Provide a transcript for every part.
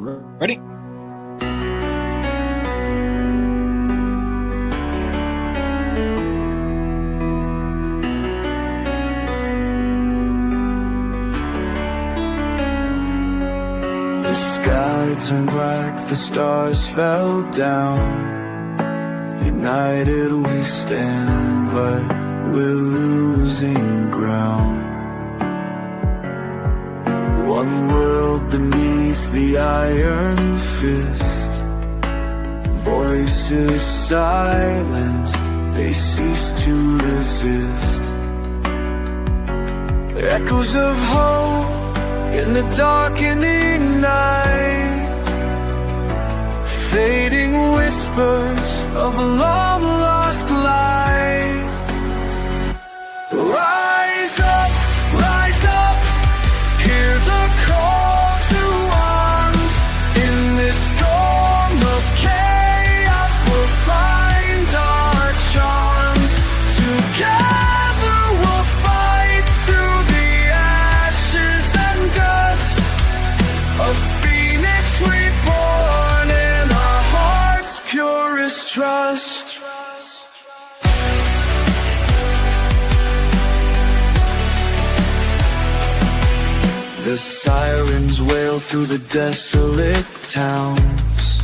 Ready? The sky turned black, the stars fell down. United we stand, but we're losing ground. One world beneath the iron fist. Voices silenced, they cease to resist. Echoes of hope in the darkening night. Fading whispers of a long-lost light. Rise up, hear the call to arms. In this storm of chaos we'll find our charms. Together we'll fight through the ashes and dust. A phoenix reborn in our hearts' purest trust. The sirens wail through the desolate towns.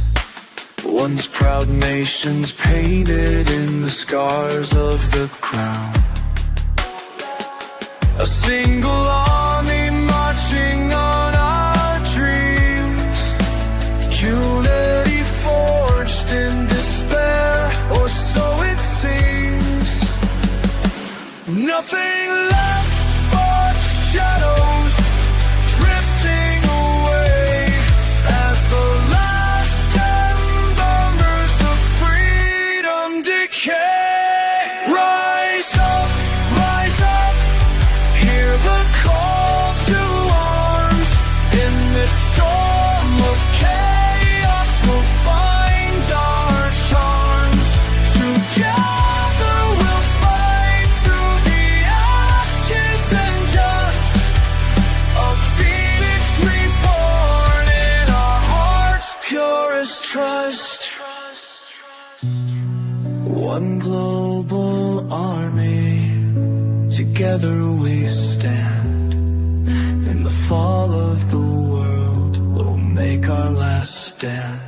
Once proud nations painted in the scars of the crown. A single army marching on our dreams. Unity forged in despair, or so it seems. Nothing left but shadows drifting away as the last embers of freedom decay. Rise up, hear the call to arms. In this storm of chaos we'll find our charms. Together we'll fight through the ashes and dust. A phoenix reborn in our hearts' purest trust. One global army, together we stand. In the fall of the world, we'll make our last stand.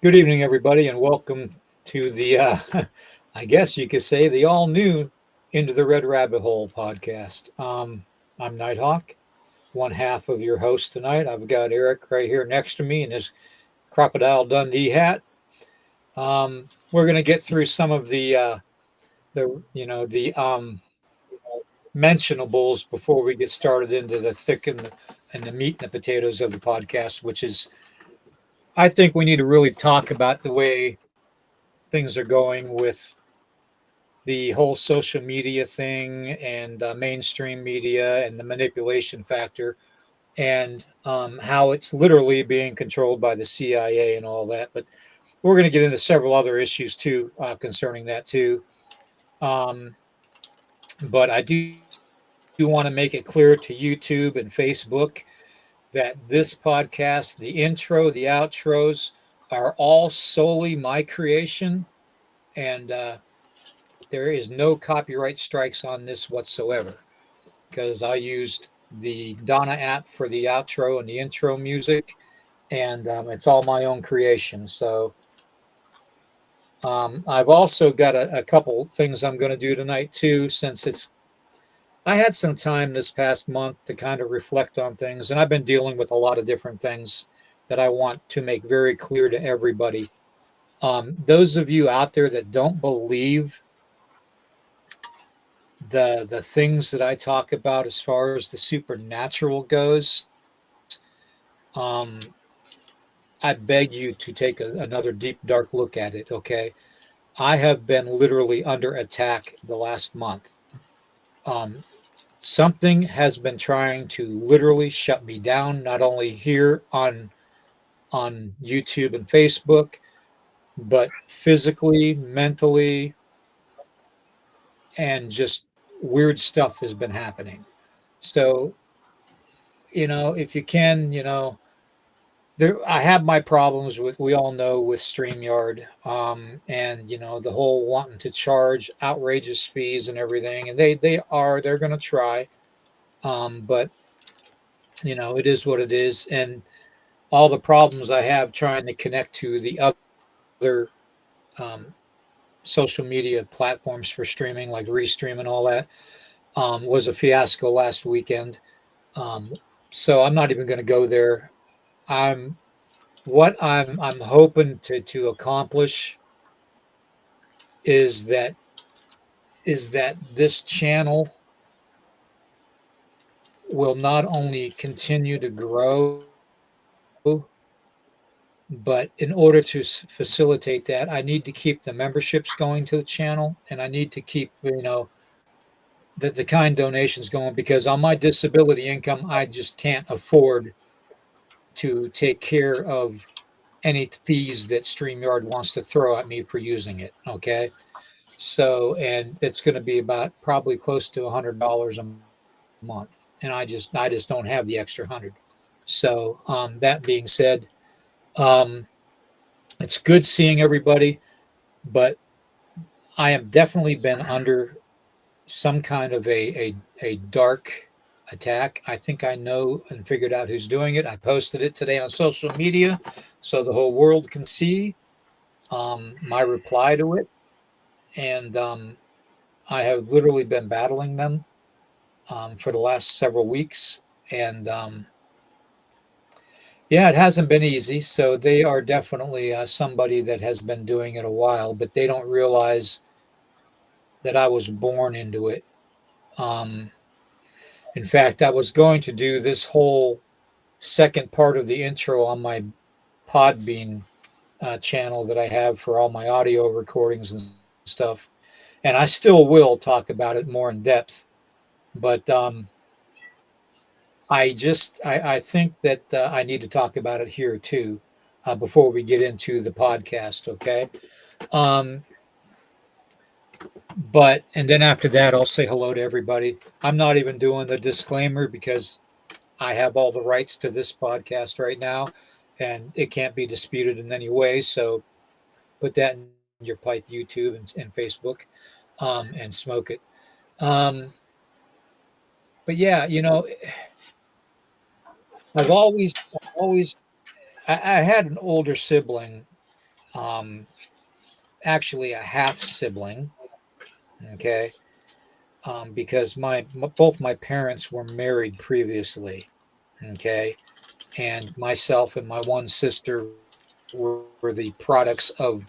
Good evening, everybody, and welcome to the, I guess you could say, the all-new Into the Red Rabbit Hole podcast. I'm Nighthawk, one half of your host tonight. I've got Eric right here next to me in his Crocodile Dundee hat. We're going to get through some of the mentionables before we get started into the thick and the meat and the potatoes of the podcast, which is, I think we need to really talk about the way things are going with the whole social media thing and mainstream media and the manipulation factor and how it's literally being controlled by the CIA and all that. But we're going to get into several other issues too concerning that too. But I do want to make it clear to YouTube and Facebook that this podcast, the intro, the outros, are all solely my creation, and there is no copyright strikes on this whatsoever, because I used the Donna app for the outro and the intro music, and it's all my own creation. So I've also got a couple things I'm going to do tonight too, since I had some time this past month to kind of reflect on things, and I've been dealing with a lot of different things that I want to make very clear to everybody. Those of you out there that don't believe the things that I talk about as far as the supernatural goes, um, I beg you to take another deep, dark look at it. Okay, I have been literally under attack the last month. Um, Something has been trying to literally shut me down, not only here on YouTube and Facebook, but physically, mentally, and just weird stuff has been happening. So, if you can, there I have my problems with, we all know, with StreamYard, and the whole wanting to charge outrageous fees and everything, and they're going to try, but it is what it is, and all the problems I have trying to connect to the other um, social media platforms for streaming, like Restream and all that, was a fiasco last weekend. Um, so I'm not even going to go there. I'm I'm hoping to accomplish is that this channel will not only continue to grow, but in order to facilitate that, I need to keep the memberships going to the channel, and I need to keep the kind donations going, because on my disability income, I just can't afford to take care of any fees that StreamYard wants to throw at me for using it. Okay. So, and it's going to be about probably close to $100 a month. And I just don't have the extra 100. So, that being said, um, it's good seeing everybody, but I have definitely been under some kind of a dark attack. I think I know and figured out who's doing it. I posted it today on social media so the whole world can see my reply to it. And I have literally been battling them for the last several weeks. And yeah, it hasn't been easy. So they are definitely somebody that has been doing it a while, but they don't realize that I was born into it. Um, in fact, I was going to do this whole second part of the intro on my Podbean channel that I have for all my audio recordings and stuff. And I still will talk about it more in depth. But I think that I need to talk about it here too before we get into the podcast. Okay. Um, and then after that, I'll say hello to everybody. I'm not even doing the disclaimer because I have all the rights to this podcast right now, and it can't be disputed in any way. So put that in your pipe, YouTube and Facebook, and smoke it. But yeah, I've always, I had an older sibling, um, actually a half sibling. Okay. Because both my parents were married previously. Okay. And myself and my one sister were the products of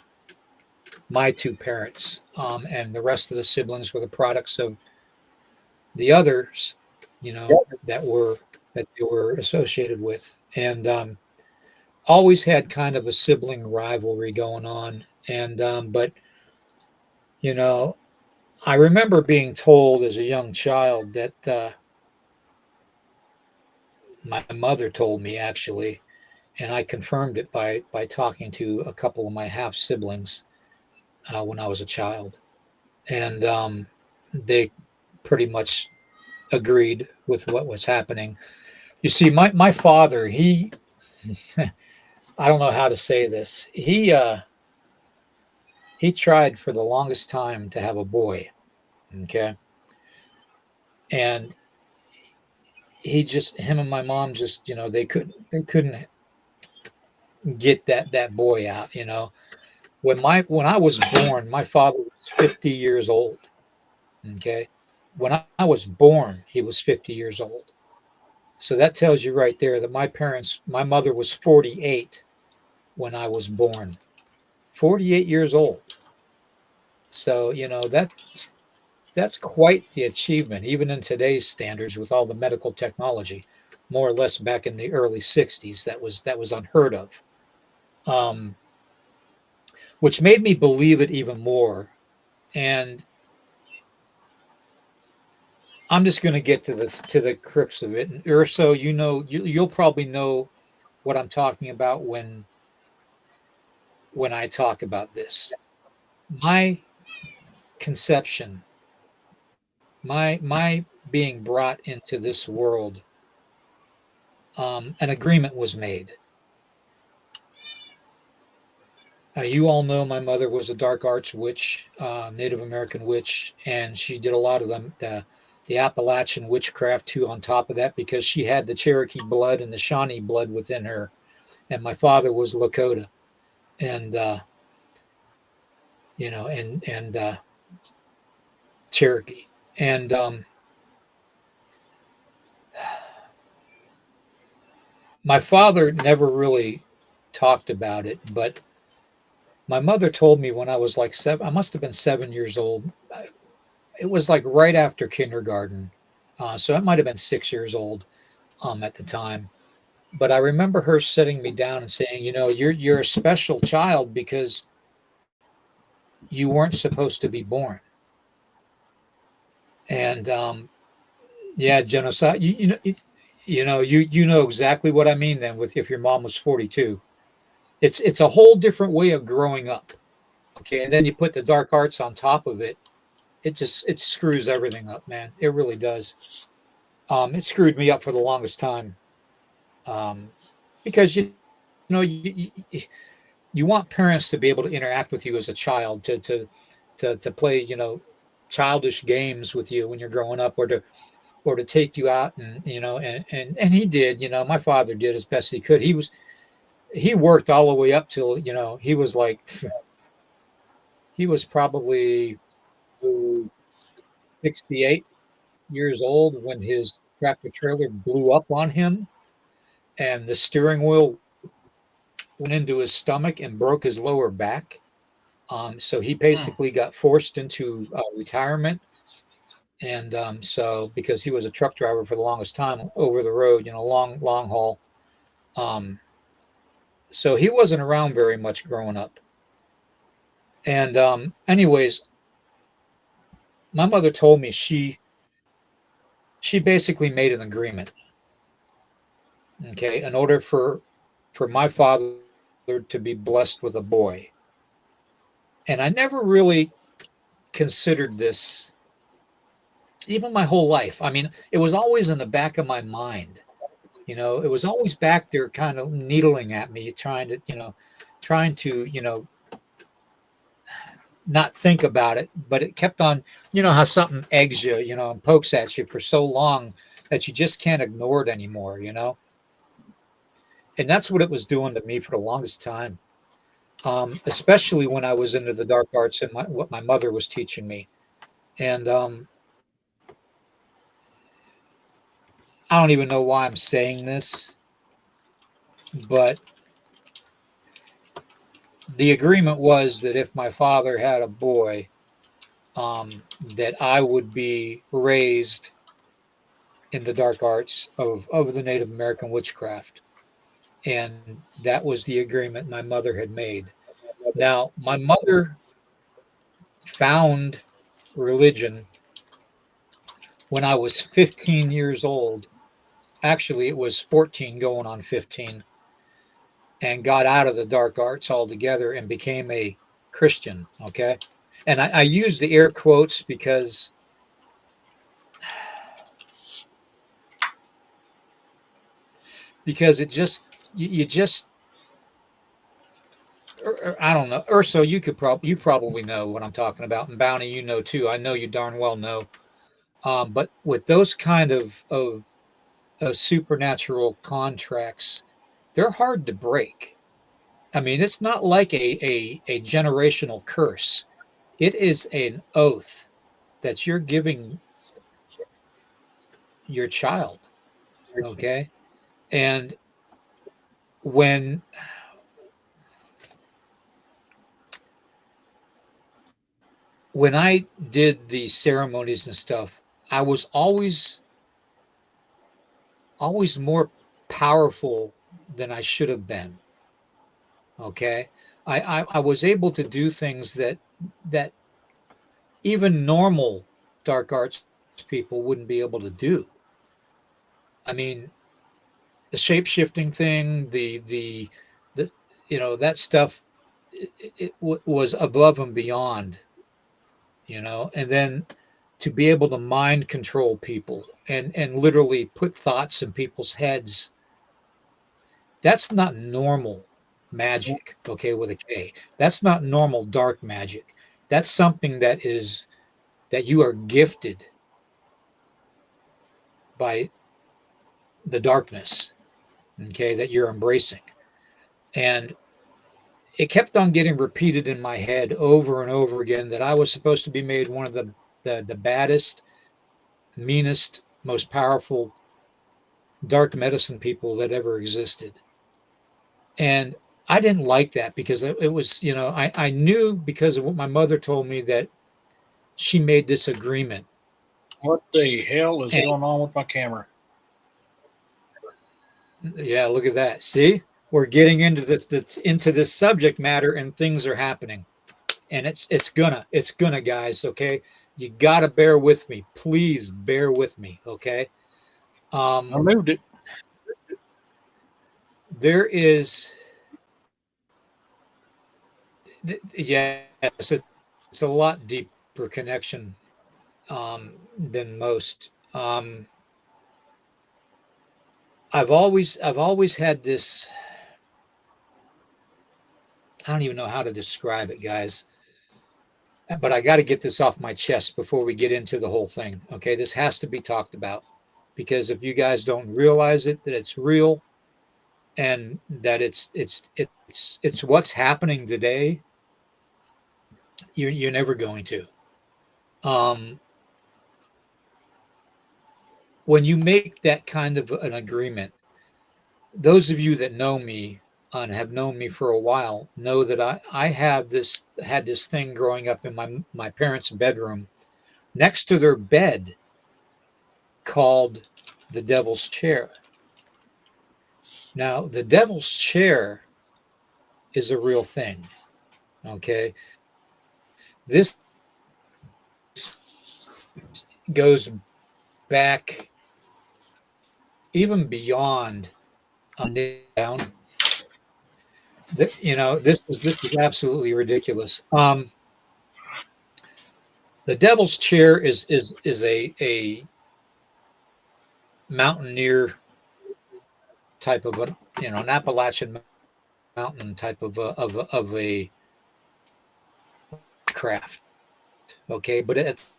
my two parents. And the rest of the siblings were the products of the others, that they were associated with. And always had kind of a sibling rivalry going on. And but you know, I remember being told as a young child that my mother told me, actually, and I confirmed it by talking to a couple of my half siblings when I was a child, and they pretty much agreed with what was happening. You see, my father, he I don't know how to say this. He tried for the longest time to have a boy. Okay. And him and my mom just, they couldn't get that boy out. when I was born, my father was 50 years old. Okay. When I was born, he was 50 years old. So that tells you right there that my mother was 48 when I was born. 48 years old. So, that's quite the achievement, even in today's standards with all the medical technology. More or less back in the early 60s, that was unheard of. Um, which made me believe it even more. And I'm just going to get to the crux of it. And Urso, you'll probably know what I'm talking about when I talk about this. My conception, my being brought into this world, an agreement was made. You all know my mother was a dark arts witch, Native American witch, and she did a lot of the Appalachian witchcraft too. On top of that, because she had the Cherokee blood and the Shawnee blood within her, and my father was Lakota, and and Cherokee, and my father never really talked about it, but my mother told me when I was like 7. I must have been 7 years old. It was like right after kindergarten, so I might have been 6 years old at the time. But I remember her sitting me down and saying, you're a special child because you weren't supposed to be born. And yeah, genocide. You know exactly what I mean. Then, with if your mom was 42, it's a whole different way of growing up. Okay, and then you put the dark arts on top of it. It screws everything up, man. It really does. It screwed me up for the longest time, because know you want parents to be able to interact with you as a child, to play childish games with you when you're growing up, or to take you out, and and he did. My father did as best he could. He worked all the way up till he was like he was probably 68 years old when his tractor trailer blew up on him, and the steering wheel went into his stomach and broke his lower back. So he basically got forced into retirement. And so, because he was a truck driver for the longest time over the road, long haul. Um, so he wasn't around very much growing up. And anyways, my mother told me she basically made an agreement. Okay, in order for my father to be blessed with a boy. And I never really considered this even my whole life. I mean, it was always in the back of my mind. It was always back there kind of needling at me, trying to not think about it, but it kept on, how something eggs you, and pokes at you for so long that you just can't ignore it anymore, And that's what it was doing to me for the longest time. Especially when I was into the dark arts and what my mother was teaching me. And I don't even know why I'm saying this, but the agreement was that if my father had a boy, that I would be raised in the dark arts of the Native American witchcraft. And that was the agreement my mother had made. Now, my mother found religion when I was 15 years old. Actually, it was 14 going on 15, and got out of the dark arts altogether and became a Christian. Okay. And I use the air quotes because it just, you just, I don't know. Urso, you probably know what I'm talking about, and Bounty, too. I know you darn well know. But with those kind of supernatural contracts, they're hard to break. I mean, it's not like a generational curse. It is an oath that you're giving your child. Okay. And when I did the ceremonies and stuff, I was always more powerful than I should have been. Okay. I was able to do things that even normal dark arts people wouldn't be able to do. I mean, the shape shifting thing, the that stuff, was above and beyond, and then to be able to mind control people and literally put thoughts in people's heads, that's not normal magic, okay, with a K. That's not normal dark magic. That's something that you are gifted by the darkness, okay, that you're embracing. And it kept on getting repeated in my head over and over again that I was supposed to be made one of the baddest, meanest, most powerful dark medicine people that ever existed. And I didn't like that because it was, I knew because of what my mother told me that she made this agreement. What the hell is And- going on with my camera? Yeah, look at that. See, we're getting into this subject matter, and things are happening, and it's gonna, guys. Okay, you gotta bear with me. Please bear with me. Okay. I moved it. There is, yeah, it's a lot deeper connection than most. I've always had this. I don't even know how to describe it, guys. But I got to get this off my chest before we get into the whole thing. Okay, this has to be talked about, because if you guys don't realize it, that it's real, and that it's what's happening today, you're never going to. When you make that kind of an agreement, those of you that know me and have known me for a while know that I had this thing growing up in my parents' bedroom next to their bed called the Devil's Chair. Now, the Devil's Chair is a real thing. Okay. This goes back even beyond down. This is absolutely ridiculous. The Devil's Chair is a mountaineer type of an Appalachian mountain type of a craft. Okay, but it's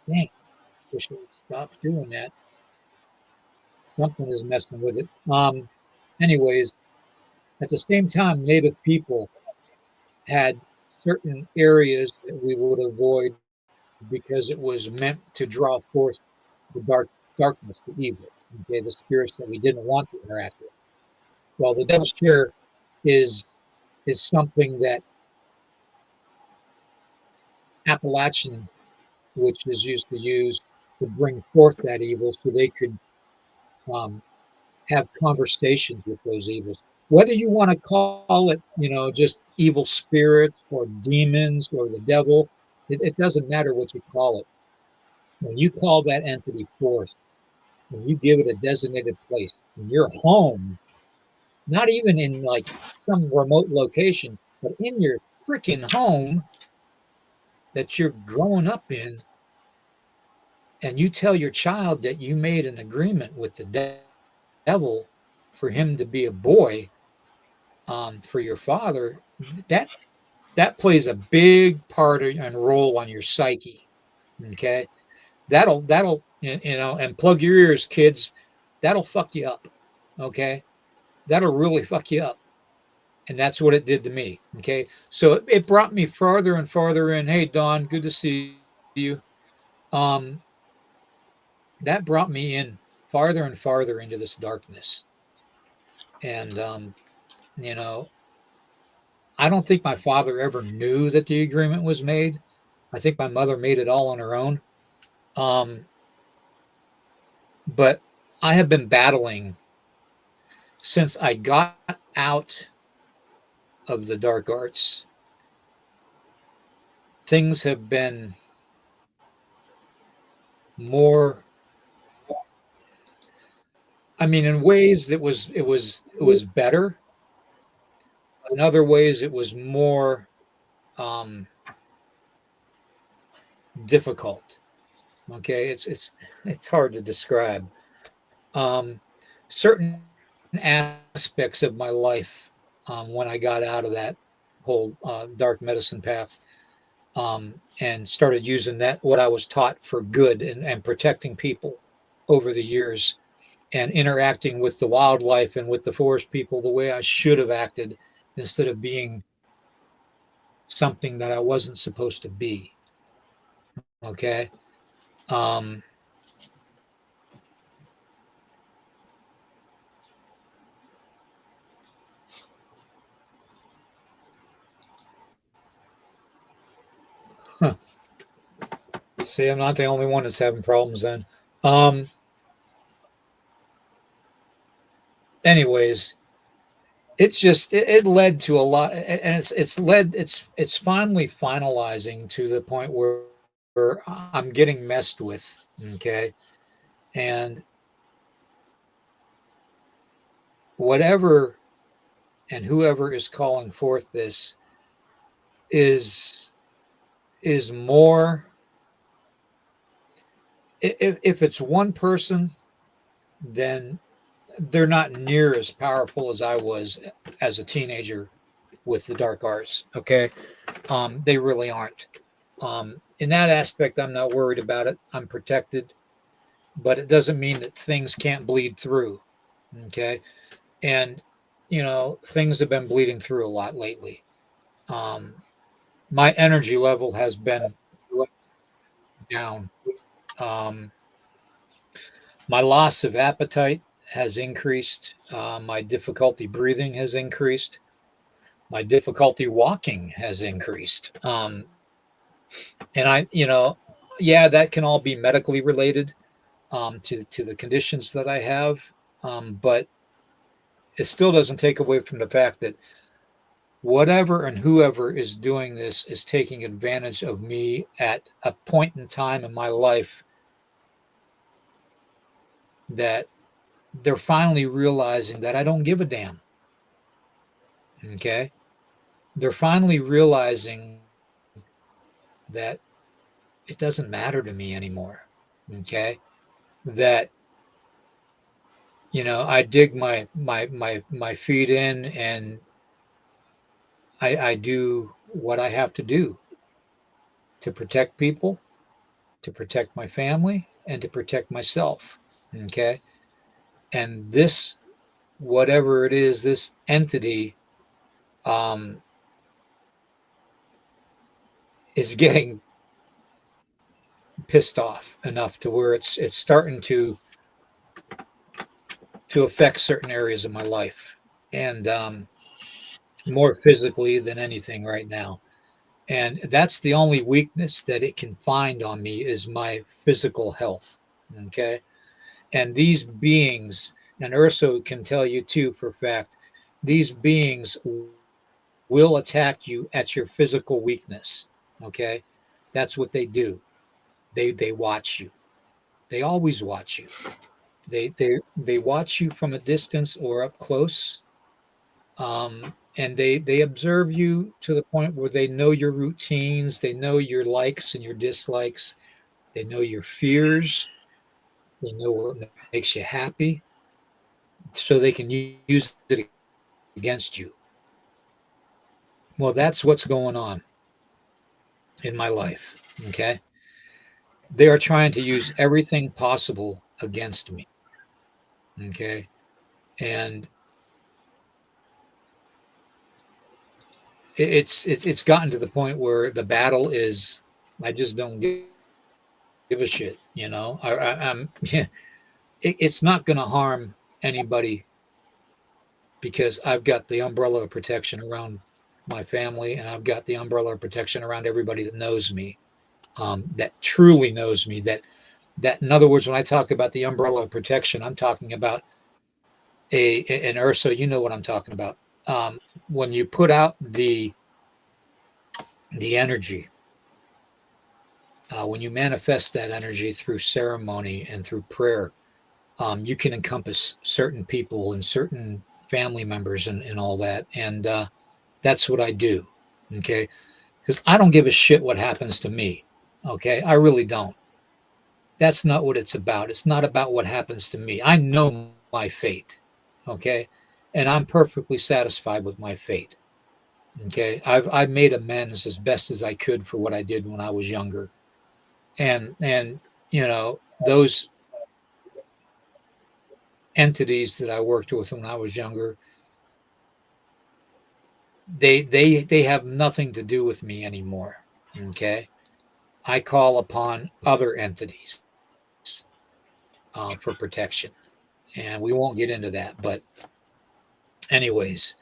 dang, wish I would stop doing that. Something is messing with it. Anyways, at the same time, Native people had certain areas that we would avoid because it was meant to draw forth the darkness, the evil, okay, the spirits that we didn't want to interact with. Well, the Devil's Chair is something that Appalachian witches used to use to bring forth that evil, so they could have conversations with those evils. Whether you want to call it, just evil spirits or demons or the devil, it doesn't matter what you call it. When you call that entity forth, when you give it a designated place in your home, not even in like some remote location, but in your freaking home that you're growing up in, and you tell your child that you made an agreement with the devil for him to be a boy, for your father, that plays a big part and role on your psyche. Okay, that'll and plug your ears, kids. That'll fuck you up. Okay, that'll really fuck you up. And that's what it did to me. Okay. So it brought me farther and farther in. Hey, Don, good to see you. Um, that brought me in farther and farther into this darkness. And, you know, I don't think my father ever knew that the agreement was made. I think my mother made it all on her own. But I have been battling since I got out of the dark arts. Things have been more, I mean, in ways it was better. In other ways it was more difficult. Okay, it's hard to describe. Certain aspects of my life, when I got out of that whole dark medicine path, and started using that, what I was taught, for good, and protecting people over the years, and interacting with the wildlife and with the forest people the way I should have acted, instead of being something that I wasn't supposed to be. Okay. Um, huh. See, I'm not the only one that's having problems then. Um, anyways, it led to a lot, and it's finally finalizing to the point where I'm getting messed with. Okay. And whatever and whoever is calling forth this is more, if it's one person, then they're not near as powerful as I was as a teenager with the dark arts. Okay. They really aren't. In that aspect, I'm not worried about it. I'm protected, but it doesn't mean that things can't bleed through. Okay. And, things have been bleeding through a lot lately. My energy level has been down. Um, my loss of appetite has increased. My difficulty breathing has increased. My difficulty walking has increased. And yeah, that can all be medically related, to the conditions that I have. But it still doesn't take away from the fact that whatever and whoever is doing this is taking advantage of me at a point in time in my life that they're finally realizing that I don't give a damn. Okay. They're finally realizing that it doesn't matter to me anymore. Okay. That, I dig my feet in, and I do what I have to do to protect people, to protect my family, and to protect myself. Okay. And this, whatever it is, this entity, is getting pissed off enough to where it's starting to affect certain areas of my life, and more physically than anything right now. And that's the only weakness that it can find on me, is my physical health. Okay. And these beings, and Urso can tell you too for a fact, these beings will attack you at your physical weakness. Okay. That's what they do. They watch you. They always watch you. They watch you from a distance or up close. And they observe you to the point where they know your routines, they know your likes and your dislikes, they know your fears, they know what makes you happy, so they can use it against you. Well, that's what's going on in my life. Okay. They are trying to use everything possible against me. Okay. And it's gotten to the point where the battle is, I just don't give a shit. I'm yeah, it's not going to harm anybody because I've got the umbrella of protection around my family, and I've got the umbrella of protection around everybody that knows me, that truly knows me. That in other words, when I talk about the umbrella of protection, I'm talking about and Urso, you know what I'm talking about. When you put out the energy, when you manifest that energy through ceremony and through prayer, you can encompass certain people and certain family members and all that. And that's what I do. Okay. Because I don't give a shit what happens to me. Okay. I really don't. That's not what it's about. It's not about what happens to me. I know my fate. Okay. And I'm perfectly satisfied with my fate. Okay. I've made amends as best as I could for what I did when I was younger. And those entities that I worked with when I was younger, they have nothing to do with me anymore. Okay. I call upon other entities for protection, and we won't get into that. But anyways,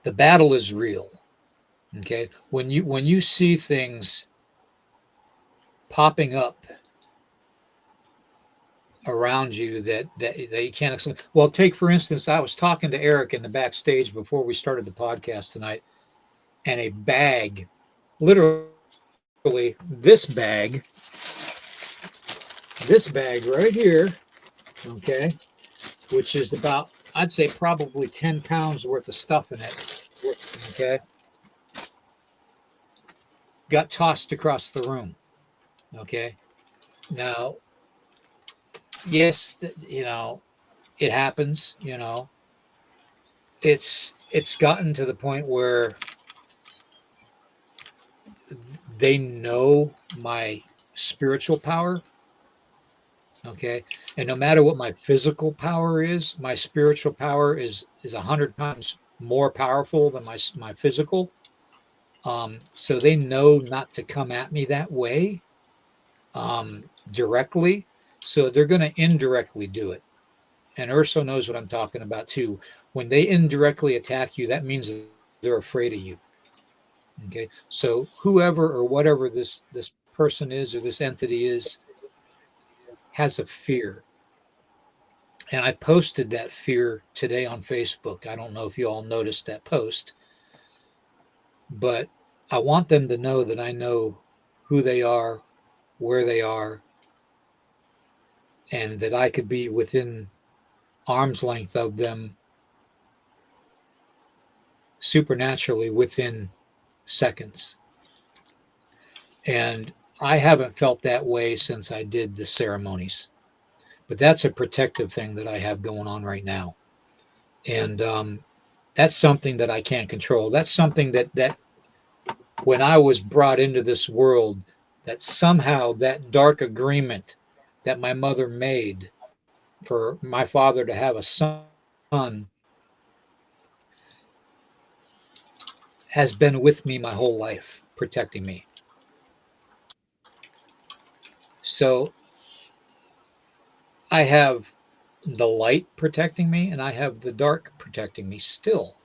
the battle is real. Okay. When you see things popping up around you that you can't explain. Well, take for instance, I was talking to Eric in the backstage before we started the podcast tonight, and a bag, literally this bag right here, okay, which is about, I'd say probably 10 pounds worth of stuff in it, okay, got tossed across the room. Okay. Now, yes, it happens, it's gotten to the point where they know my spiritual power. Okay. And no matter what my physical power is, my spiritual power is 100 times more powerful than my physical. So they know not to come at me that way, directly. So they're going to indirectly do it. And Urso knows what I'm talking about too. When they indirectly attack you, that means they're afraid of you. Okay. So whoever or whatever this person is or this entity is has a fear. And I posted that fear today on Facebook. I don't know if you all noticed that post, but I want them to know that I know who they are, where they are, and that I could be within arm's length of them supernaturally within seconds. And I haven't felt that way since I did the ceremonies, but that's a protective thing that I have going on right now. And that's something that I can't control. That's something that when I was brought into this world, that somehow that dark agreement that my mother made for my father to have a son has been with me my whole life, protecting me. So I have the light protecting me and I have the dark protecting me still.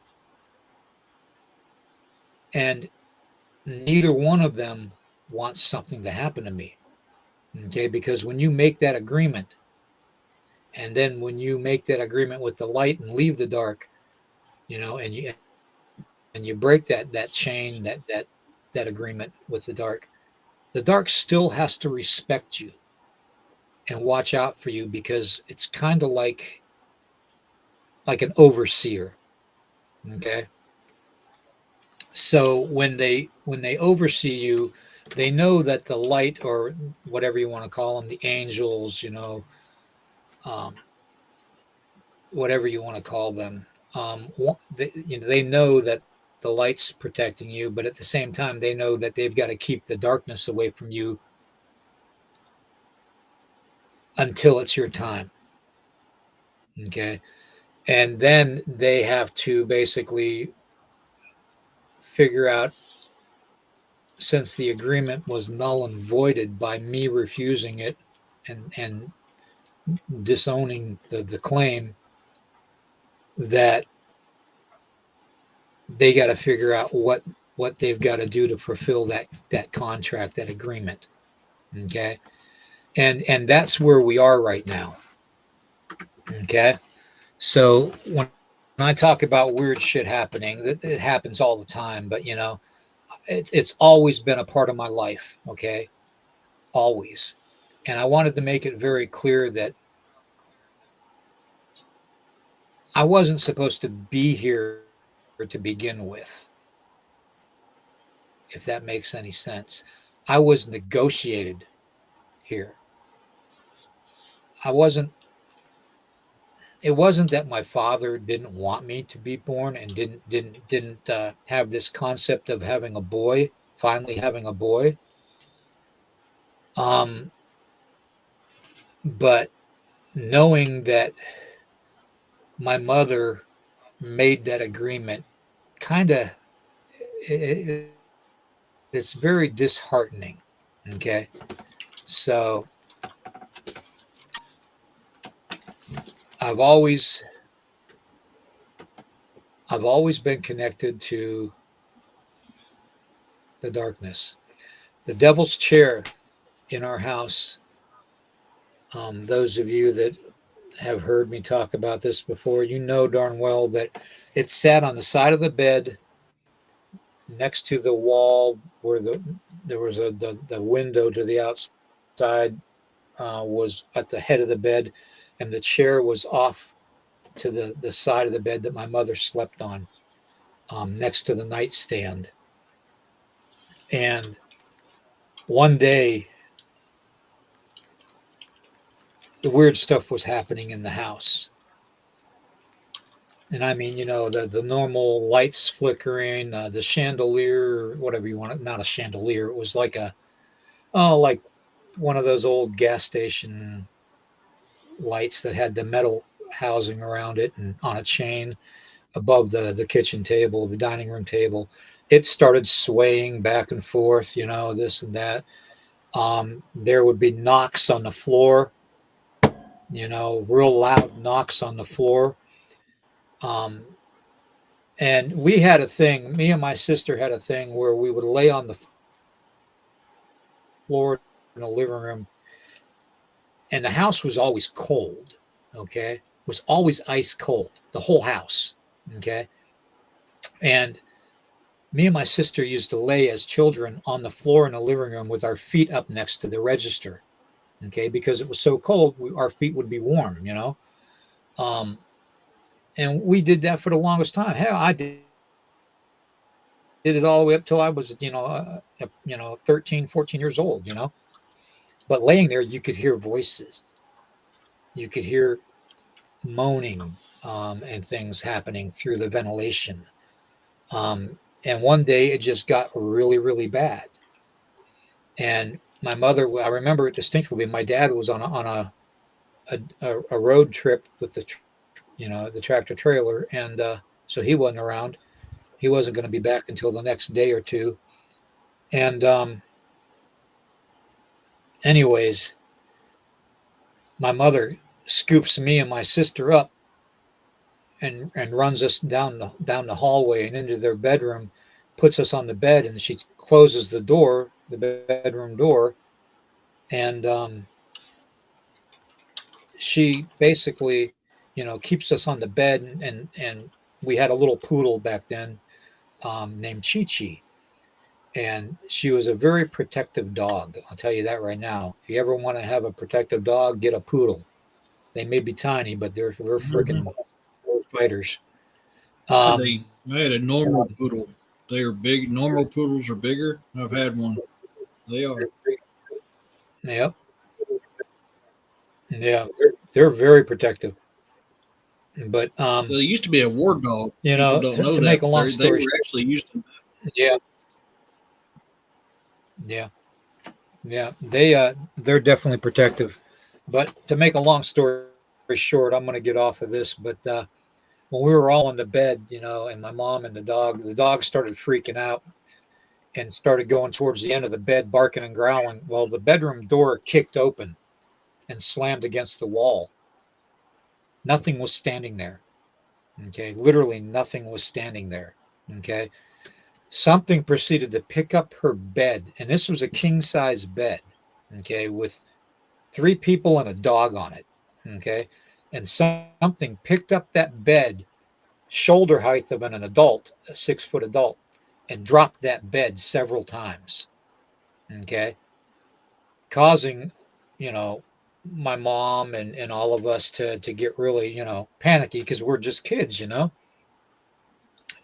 And neither one of them wants something to happen to me. Okay, because when you make that agreement, and then when you make that agreement with the light and leave the dark, and you break that chain, that agreement with the dark still has to respect you and watch out for you, because it's kind of like an overseer. Okay. So when they oversee you, they know that the light, or whatever you want to call them, the angels, whatever you want to call them, they know that the light's protecting you, but at the same time, they know that they've got to keep the darkness away from you until it's your time. Okay. And then they have to basically figure out, since the agreement was null and voided by me refusing it and disowning the claim, that they got to figure out what they've got to do to fulfill that contract, that agreement. Okay. And that's where we are right now. Okay. So when I talk about weird shit happening, it happens all the time, but you know, it's always been a part of my life. Okay. Always. And I wanted to make it very clear that I wasn't supposed to be here to begin with, if that makes any sense. I was negotiated here. It wasn't that my father didn't want me to be born and didn't have this concept of having a boy, finally having a boy. But knowing that my mother made that agreement, kind of, it's very disheartening. Okay. So I've always been connected to the darkness. The devil's chair in our house, those of you that have heard me talk about this before, you know darn well that it sat on the side of the bed next to the wall where there was the window to the outside, was at the head of the bed, and the chair was off to the side of the bed that my mother slept on, next to the nightstand. And one day, the weird stuff was happening in the house. And I mean, you know, the normal lights flickering, the chandelier, whatever you want it, not a chandelier. It was like like one of those old gas station lights that had the metal housing around it and on a chain above the kitchen table, the dining room table. It started swaying back and forth, you know, this and that. There would be knocks on the floor, you know, real loud knocks on the floor. And we had a thing, me and my sister had a thing where we would lay on the floor in the living room, and the house was always cold. Okay. It was always ice cold, the whole house. Okay. And me and my sister used to lay as children on the floor in the living room with our feet up next to the register. Okay. Because it was so cold, our feet would be warm, you know? And we did that for the longest time. Hell, I did it all the way up till I was, 13, 14 years old, you know. But laying there, you could hear voices. You could hear moaning, and things happening through the ventilation. And one day it just got really, really bad. And my mother, I remember it distinctly. My dad was on a road trip with the tractor trailer, and so he wasn't around. He wasn't going to be back until the next day or two. And anyways, my mother scoops me and my sister up and runs us down the hallway and into their bedroom, puts us on the bed, and she closes the bedroom door, and she basically, keeps us on the bed, and we had a little poodle back then, named Chi Chi, and she was a very protective dog. I'll tell you that right now. If you ever want to have a protective dog, get a poodle. They may be tiny, but they're freaking fighters. I had a normal poodle. They are big. Normal poodles are bigger. I've had one. They are. Yep. Yeah, they're very protective. But they used to be a war dog. To make a long story short, actually used to. Yeah. They're definitely protective. But to make a long story short, I'm going to get off of this. But when we were all in the bed, and my mom and the dog started freaking out and started going towards the end of the bed, barking and growling. Well, the bedroom door kicked open and slammed against the wall. Nothing was standing there. Okay. Literally nothing was standing there. Okay. Something proceeded to pick up her bed. And this was a king size bed. Okay. With 3 people and a dog on it. Okay. And something picked up that bed, shoulder height of an adult, a 6-foot adult, and dropped that bed several times. Okay. Causing, my mom and all of us to get really, panicky because we're just kids,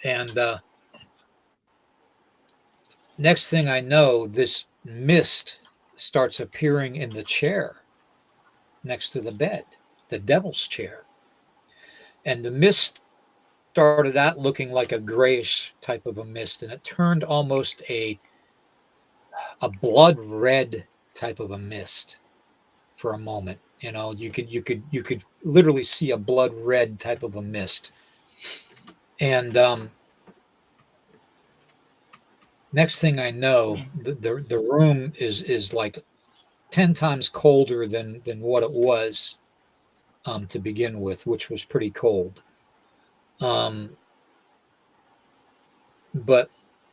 And next thing I know, this mist starts appearing in the chair next to the bed, the devil's chair. And the mist started out looking like a grayish type of a mist, and it turned almost a blood red type of a mist for a moment. You could literally see a blood red type of a mist. And next thing I know, the room is like 10 times colder than what it was to begin with, which was pretty cold. But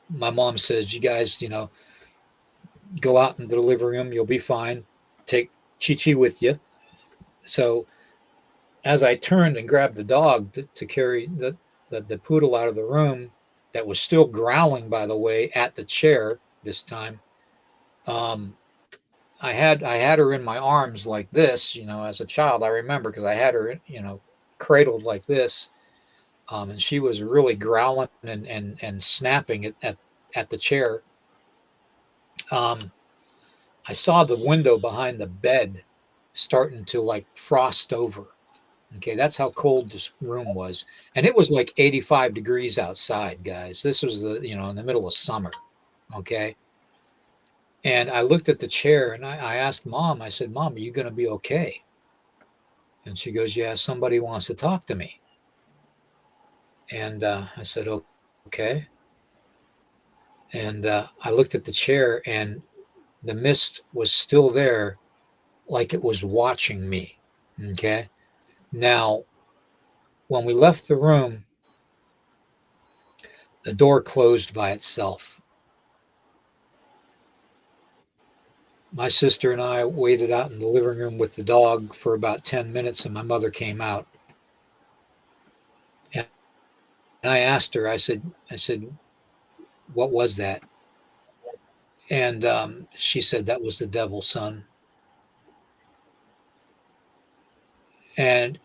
my mom says, you guys, go out into the living room. You'll be fine. Take Chi-Chi with you. So as I turned and grabbed the dog to carry the poodle out of the room, that was still growling, by the way, at the chair this time, I had her in my arms like this, as a child. I remember because I had her, cradled like this, and she was really growling and snapping at the chair. I saw the window behind the bed starting to like frost over. Okay, that's how cold this room was. And it was like 85 degrees outside, guys. This was in the middle of summer. Okay. And I looked at the chair and I asked Mom, I said, Mom, are you going to be okay? And she goes, yeah, somebody wants to talk to me. And I said, okay. And I looked at the chair and the mist was still there, like it was watching me. Okay. Now, when we left the room, the door closed by itself. My sister and I waited out in the living room with the dog for about 10 minutes, and my mother came out. And I asked her, I said, what was that? And she said, that was the devil, son. And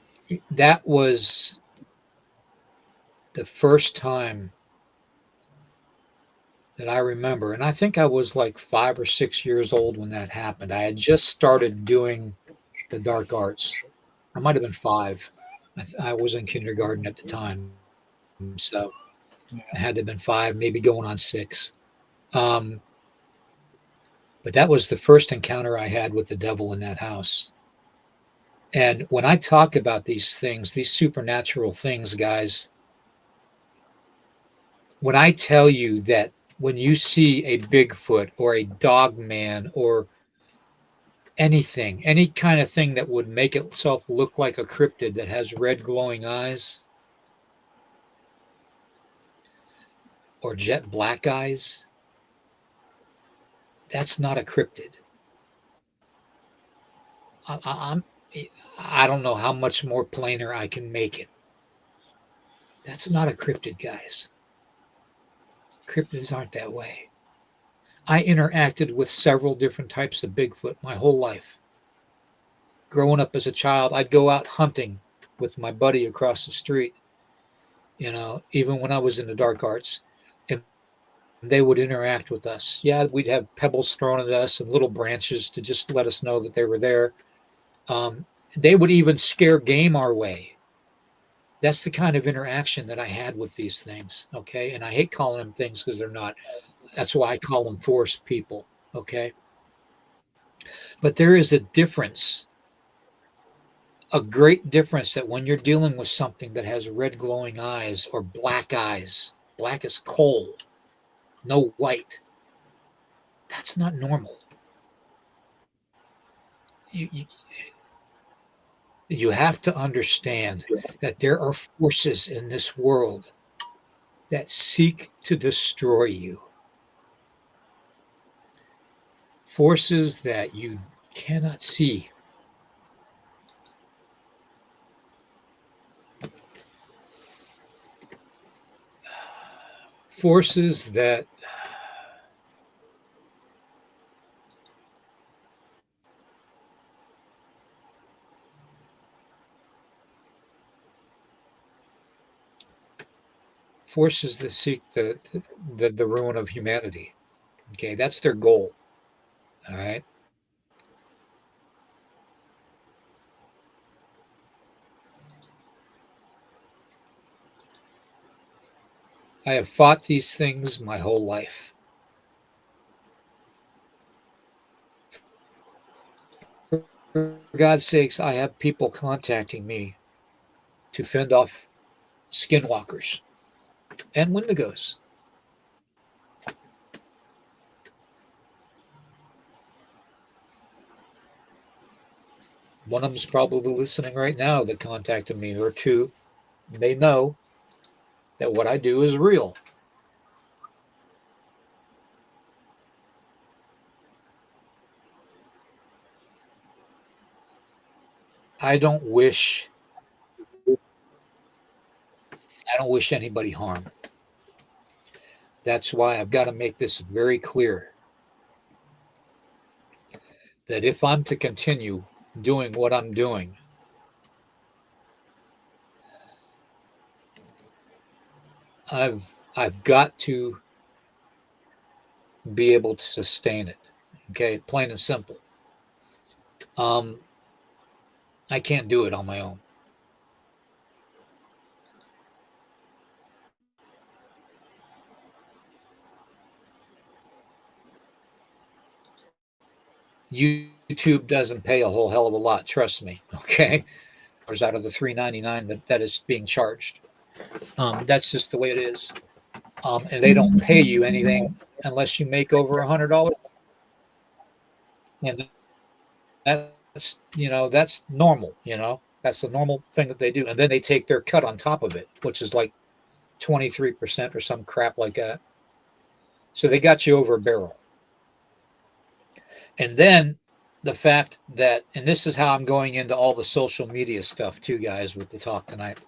that was the first time that I remember. And I think I was like 5 or 6 years old when that happened. I had just started doing the dark arts. I might have been 5. I was in kindergarten at the time. So I had to have been 5, maybe going on 6. But that was the first encounter I had with the devil in that house. And when I talk about these things, these supernatural things, guys, when I tell you that when you see a Bigfoot or a dog man or anything, any kind of thing that would make itself look like a cryptid that has red glowing eyes or jet black eyes, that's not a cryptid. I don't know how much more plainer I can make it. That's not a cryptid, guys. Cryptids aren't that way. I interacted with several different types of Bigfoot my whole life. Growing up as a child, I'd go out hunting with my buddy across the street, even when I was in the dark arts, and they would interact with us. Yeah, we'd have pebbles thrown at us and little branches to just let us know that they were there. They would even scare game our way. That's the kind of interaction that I had with these things, okay? And I hate calling them things because they're not. That's why I call them force people, okay? But there is a difference a great difference that when you're dealing with something that has red glowing eyes or black eyes, black as coal, no white, that's not normal. You, you have to understand that there are forces in this world that seek to destroy you. Forces that you cannot see. Forces that seek the ruin of humanity. Okay, that's their goal. All right. I have fought these things my whole life. For God's sakes, I have people contacting me to fend off skinwalkers and wendigos. One of them's probably listening right now that contacted me, or two. They know that what I do is real. I don't wish anybody harm. That's why I've got to make this very clear that if I'm to continue doing what I'm doing, I've got to be able to sustain it. Okay, plain and simple. I can't do it on my own. YouTube doesn't pay a whole hell of a lot, trust me. Okay, there's out of the $3.99 that is being charged. That's just the way it is. And they don't pay you anything unless you make over $100. And that's that's normal. That's the normal thing that they do. And then they take their cut on top of it, which is like 23% or some crap like that. So they got you over a barrel. And then the fact that, and this is how I'm going into all the social media stuff too, guys, with the talk tonight.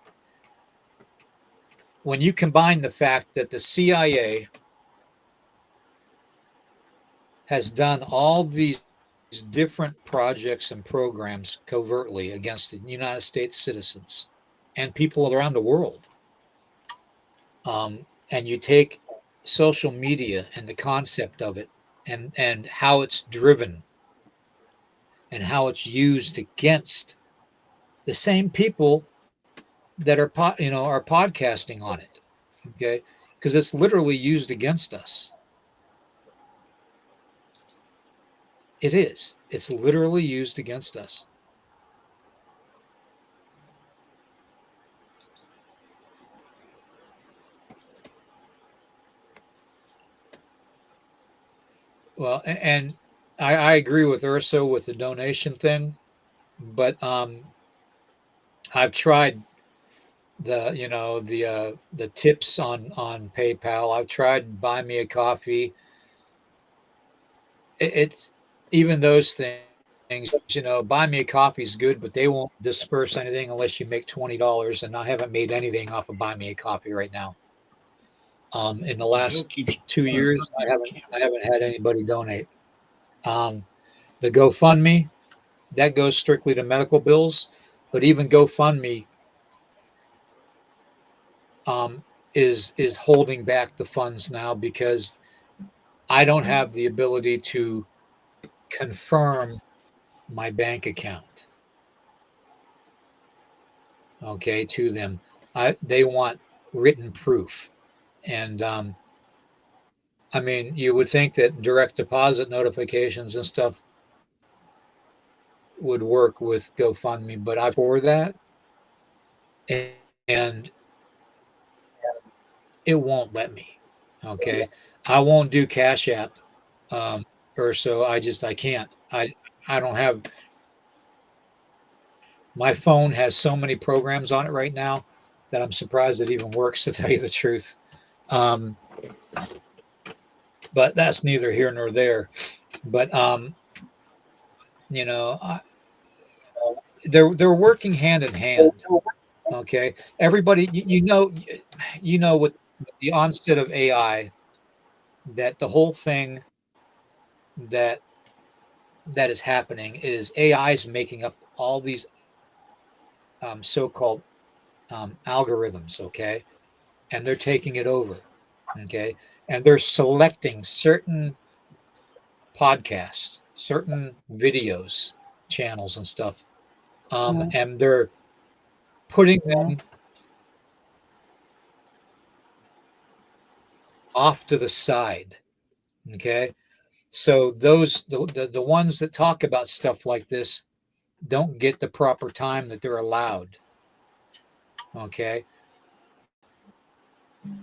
When you combine the fact that the CIA has done all these different projects and programs covertly against the United States citizens and people around the world, and you take social media and the concept of it and how it's driven and how it's used against the same people that are podcasting on it, okay? Because it's literally used against us. It is. It's literally used against us. Well, and I agree with Urso with the donation thing, but I've tried the tips on PayPal. I've tried Buy Me a Coffee. It's even those things. Buy Me a Coffee is good, but they won't disperse anything unless you make $20. And I haven't made anything off of Buy Me a Coffee right now. In the last 2 years, I haven't had anybody donate. The GoFundMe, that goes strictly to medical bills, but even GoFundMe is holding back the funds now because I don't have the ability to confirm my bank account, okay, to them. They want written proof. And I mean, you would think that direct deposit notifications and stuff would work with GoFundMe, but I for that, and it won't let me. Okay, I won't do Cash App, or so. I can't. I don't have. My phone has so many programs on it right now that I'm surprised it even works. To tell you the truth, um, but that's neither here nor there. But you know, they're working hand in hand. Okay, everybody, you know, with the onset of AI, that the whole thing that that is happening is AI is making up all these so-called algorithms. Okay, and they're taking it over. Okay, and they're selecting certain podcasts, certain videos, channels, and stuff, and they're putting them off to the side. Okay, so the ones that talk about stuff like this don't get the proper time that they're allowed. Okay,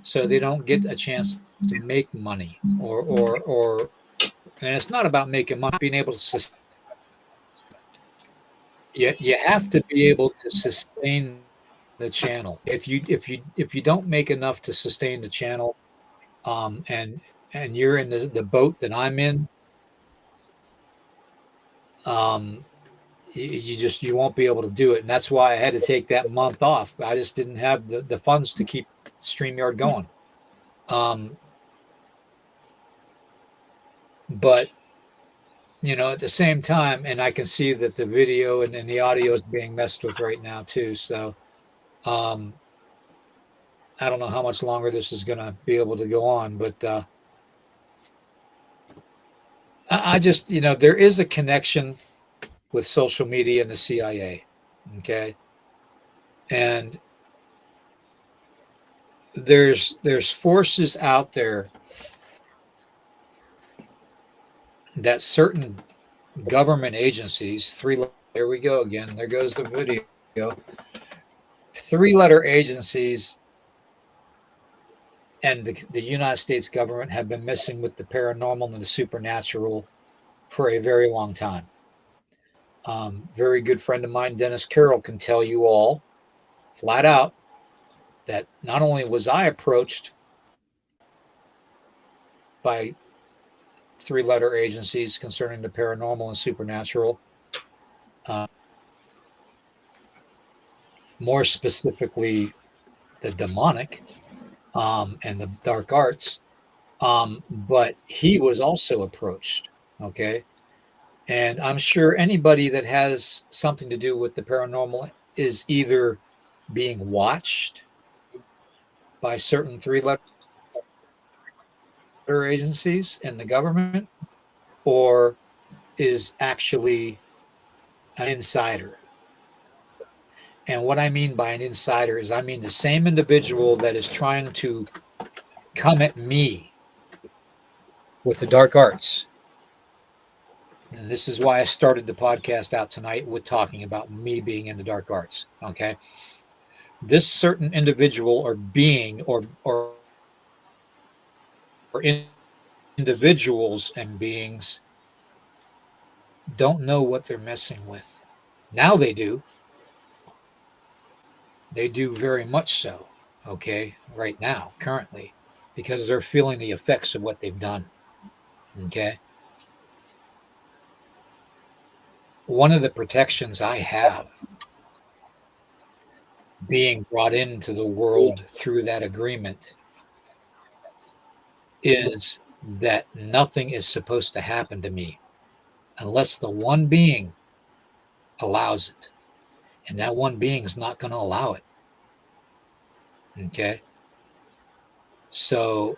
so they don't get a chance to make money, or and it's not about making money, being able to you have to be able to sustain the channel. If you don't make enough to sustain the channel, um and and you're in the boat that I'm in, um you won't be able to do it. And that's why I had to take that month off. I just didn't have the funds to keep StreamYard going. um but at the same time, and I can see that the video and the audio is being messed with right now too. So um I don't know how much longer this is going to be able to go on, but I just, there is a connection with social media and the CIA. Okay. And there's forces out there that certain government agencies, there we go again. There goes the video. 3-letter agencies and the United States government have been messing with the paranormal and the supernatural for a very long time. Very good friend of mine, Dennis Carroll, can tell you all flat out that not only was I approached by 3-letter agencies concerning the paranormal and supernatural, more specifically the demonic, and the dark arts, but he was also approached. Okay. And I'm sure anybody that has something to do with the paranormal is either being watched by certain 3-letter agencies in the government, or is actually an insider. And what I mean by an insider is, I mean the same individual that is trying to come at me with the dark arts. And this is why I started the podcast out tonight with talking about me being in the dark arts. Okay. This certain individual or being or individuals and beings don't know what they're messing with. Now they do. They do very much so. Okay. Right now, currently, because they're feeling the effects of what they've done. Okay. One of the protections I have being brought into the world through that agreement is that nothing is supposed to happen to me unless the one being allows it. And that one being is not going to allow it. Okay. So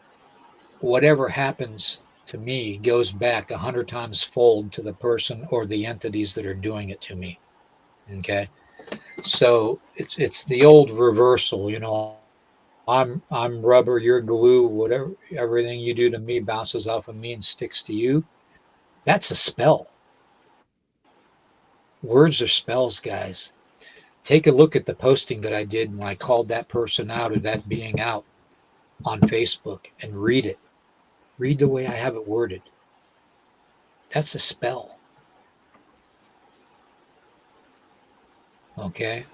whatever happens to me goes back 100 times fold to the person or the entities that are doing it to me. Okay. So it's the old reversal, I'm rubber, you're glue, whatever, everything you do to me bounces off of me and sticks to you. That's a spell. Words are spells, guys. Take a look at the posting that I did when I called that person out or that being out on Facebook and read it. Read the way I have it worded. That's a spell. Okay.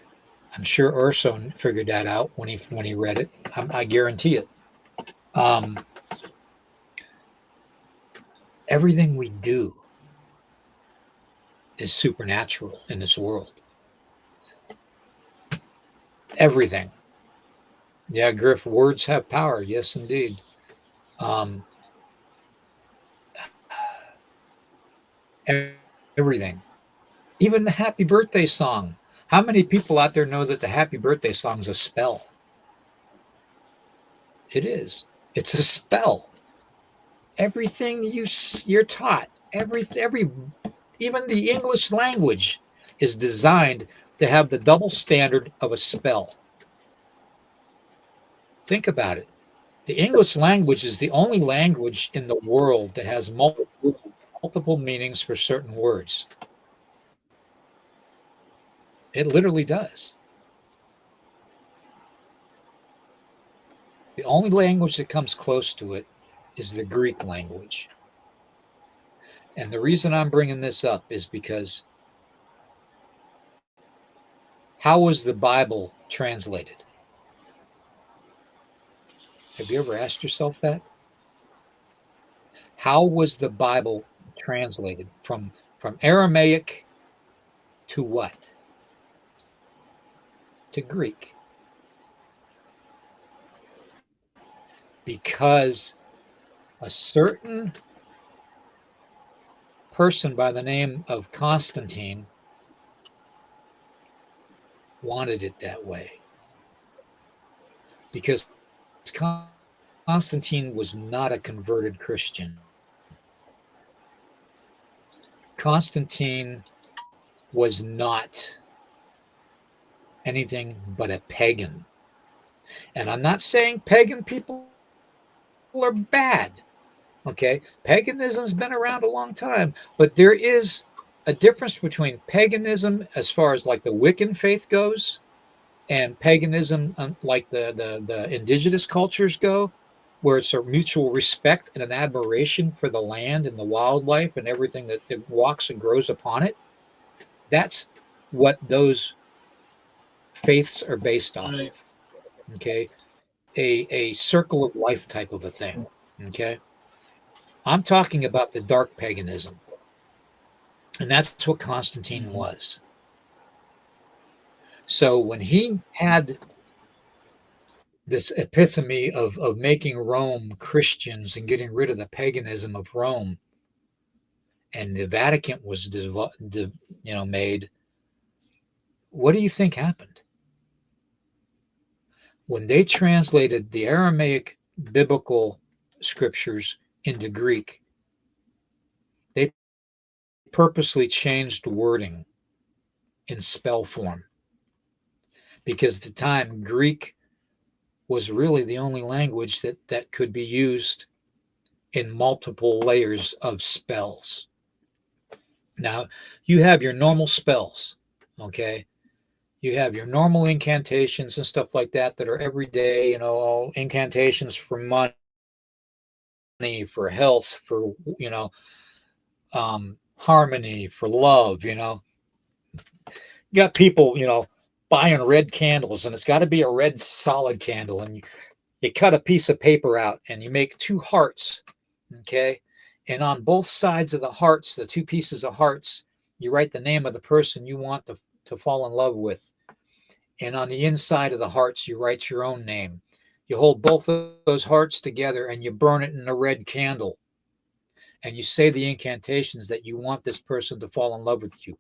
I'm sure Urso figured that out when he read it. I guarantee it. Everything we do is supernatural in this world. Everything. Yeah, Griff, words have power. Yes, indeed. Everything. Even the happy birthday song. How many people out there know that the happy birthday song is a spell? It is. It's a spell. Everything you're taught, every even the English language is designed to have the double standard of a spell. Think about it. The English language is the only language in the world that has multiple meanings for certain words. It literally does. The only language that comes close to it is the Greek language. And the reason I'm bringing this up is because how was the Bible translated? Have you ever asked yourself that? How was the Bible translated from Aramaic to what? To Greek. Because a certain person by the name of Constantine wanted it that way. Because Constantine was not a converted Christian. Constantine was not anything but a pagan. And I'm not saying pagan people are bad. Okay, paganism's been around a long time, but there is a difference between paganism as far as like the Wiccan faith goes and paganism like the indigenous cultures go, where it's a mutual respect and an admiration for the land and the wildlife and everything that walks and grows upon it. That's what those faiths are based off of. Okay, a circle of life type of a thing. Okay, I'm talking about the dark paganism, and that's what Constantine was. So when he had this epiphany of making Rome Christians and getting rid of the paganism of Rome, and the Vatican was made, what do you think happened? When they translated the Aramaic biblical scriptures into Greek, they purposely changed wording in spell form, because at the time Greek was really the only language that could be used in multiple layers of spells. Now, you have your normal spells, okay? You have your normal incantations and stuff like that are everyday, incantations for money, for health, for, harmony, for love, You got people, buying red candles, and it's got to be a red solid candle. And you cut a piece of paper out and you make two hearts, okay? And on both sides of the hearts, the two pieces of hearts, you write the name of the person you want to fall in love with. And on the inside of the hearts, you write your own name. You hold both of those hearts together and you burn it in a red candle. And you say the incantations that you want this person to fall in love with you.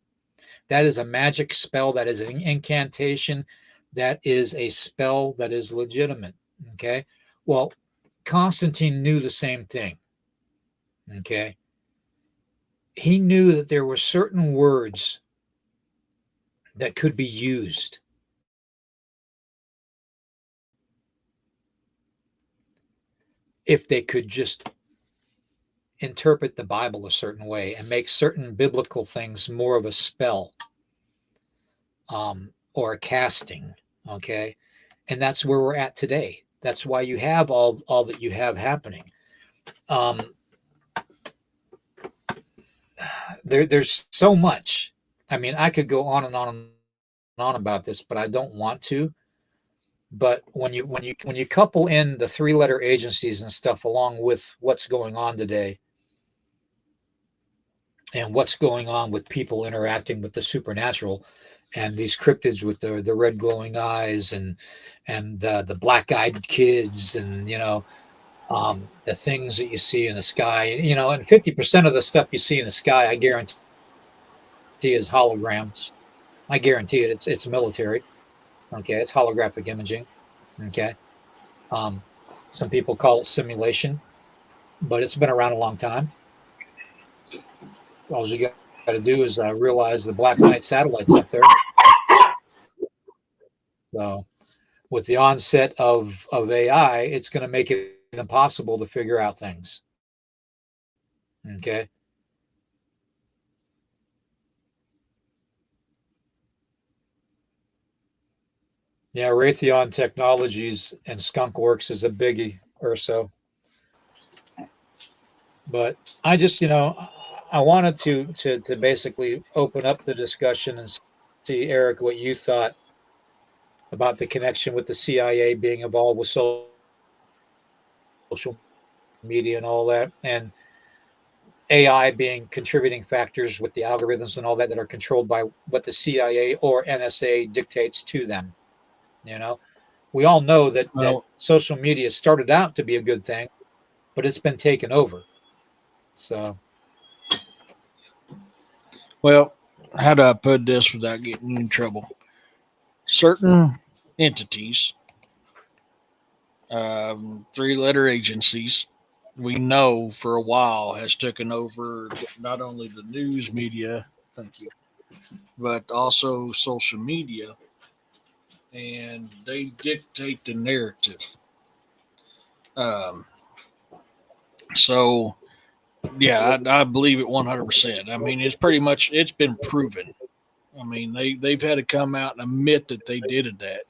That is a magic spell. That is an incantation. That is a spell that is legitimate. Okay. Well, Constantine knew the same thing. Okay. He knew that there were certain words that could be used if they could just interpret the Bible a certain way and make certain biblical things more of a spell. or a casting. Okay. And that's where we're at today. That's why you have all that you have happening. There's so much. I mean, I could go on and on and on about this, but I don't want to. But when you couple in the 3-letter agencies and stuff along with what's going on today, and what's going on with people interacting with the supernatural, and these cryptids with the red glowing eyes, and the black-eyed kids, and the things that you see in the sky, and 50% of the stuff you see in the sky, I guarantee is holograms. I guarantee it. It's military. Okay, it's holographic imaging. Okay, some people call it simulation, but it's been around a long time. All you got to do is realize the Black Knight satellites up there. So, with the onset of AI, it's going to make it impossible to figure out things. Okay. Yeah, Raytheon Technologies and Skunkworks is a biggie or so. But I just, I wanted to basically open up the discussion and see, Eric, what you thought about the connection with the CIA being involved with social media and all that, and AI being contributing factors with the algorithms and all that are controlled by what the CIA or NSA dictates to them. We all know that social media started out to be a good thing, but it's been taken over. So, well, how do I put this without getting you in trouble? Certain entities, 3-letter agencies, we know for a while has taken over not only the news media, thank you, but also social media, and they dictate the narrative. So, yeah, I believe it 100%. I mean, it's been proven. I mean, they've had to come out and admit that they did that,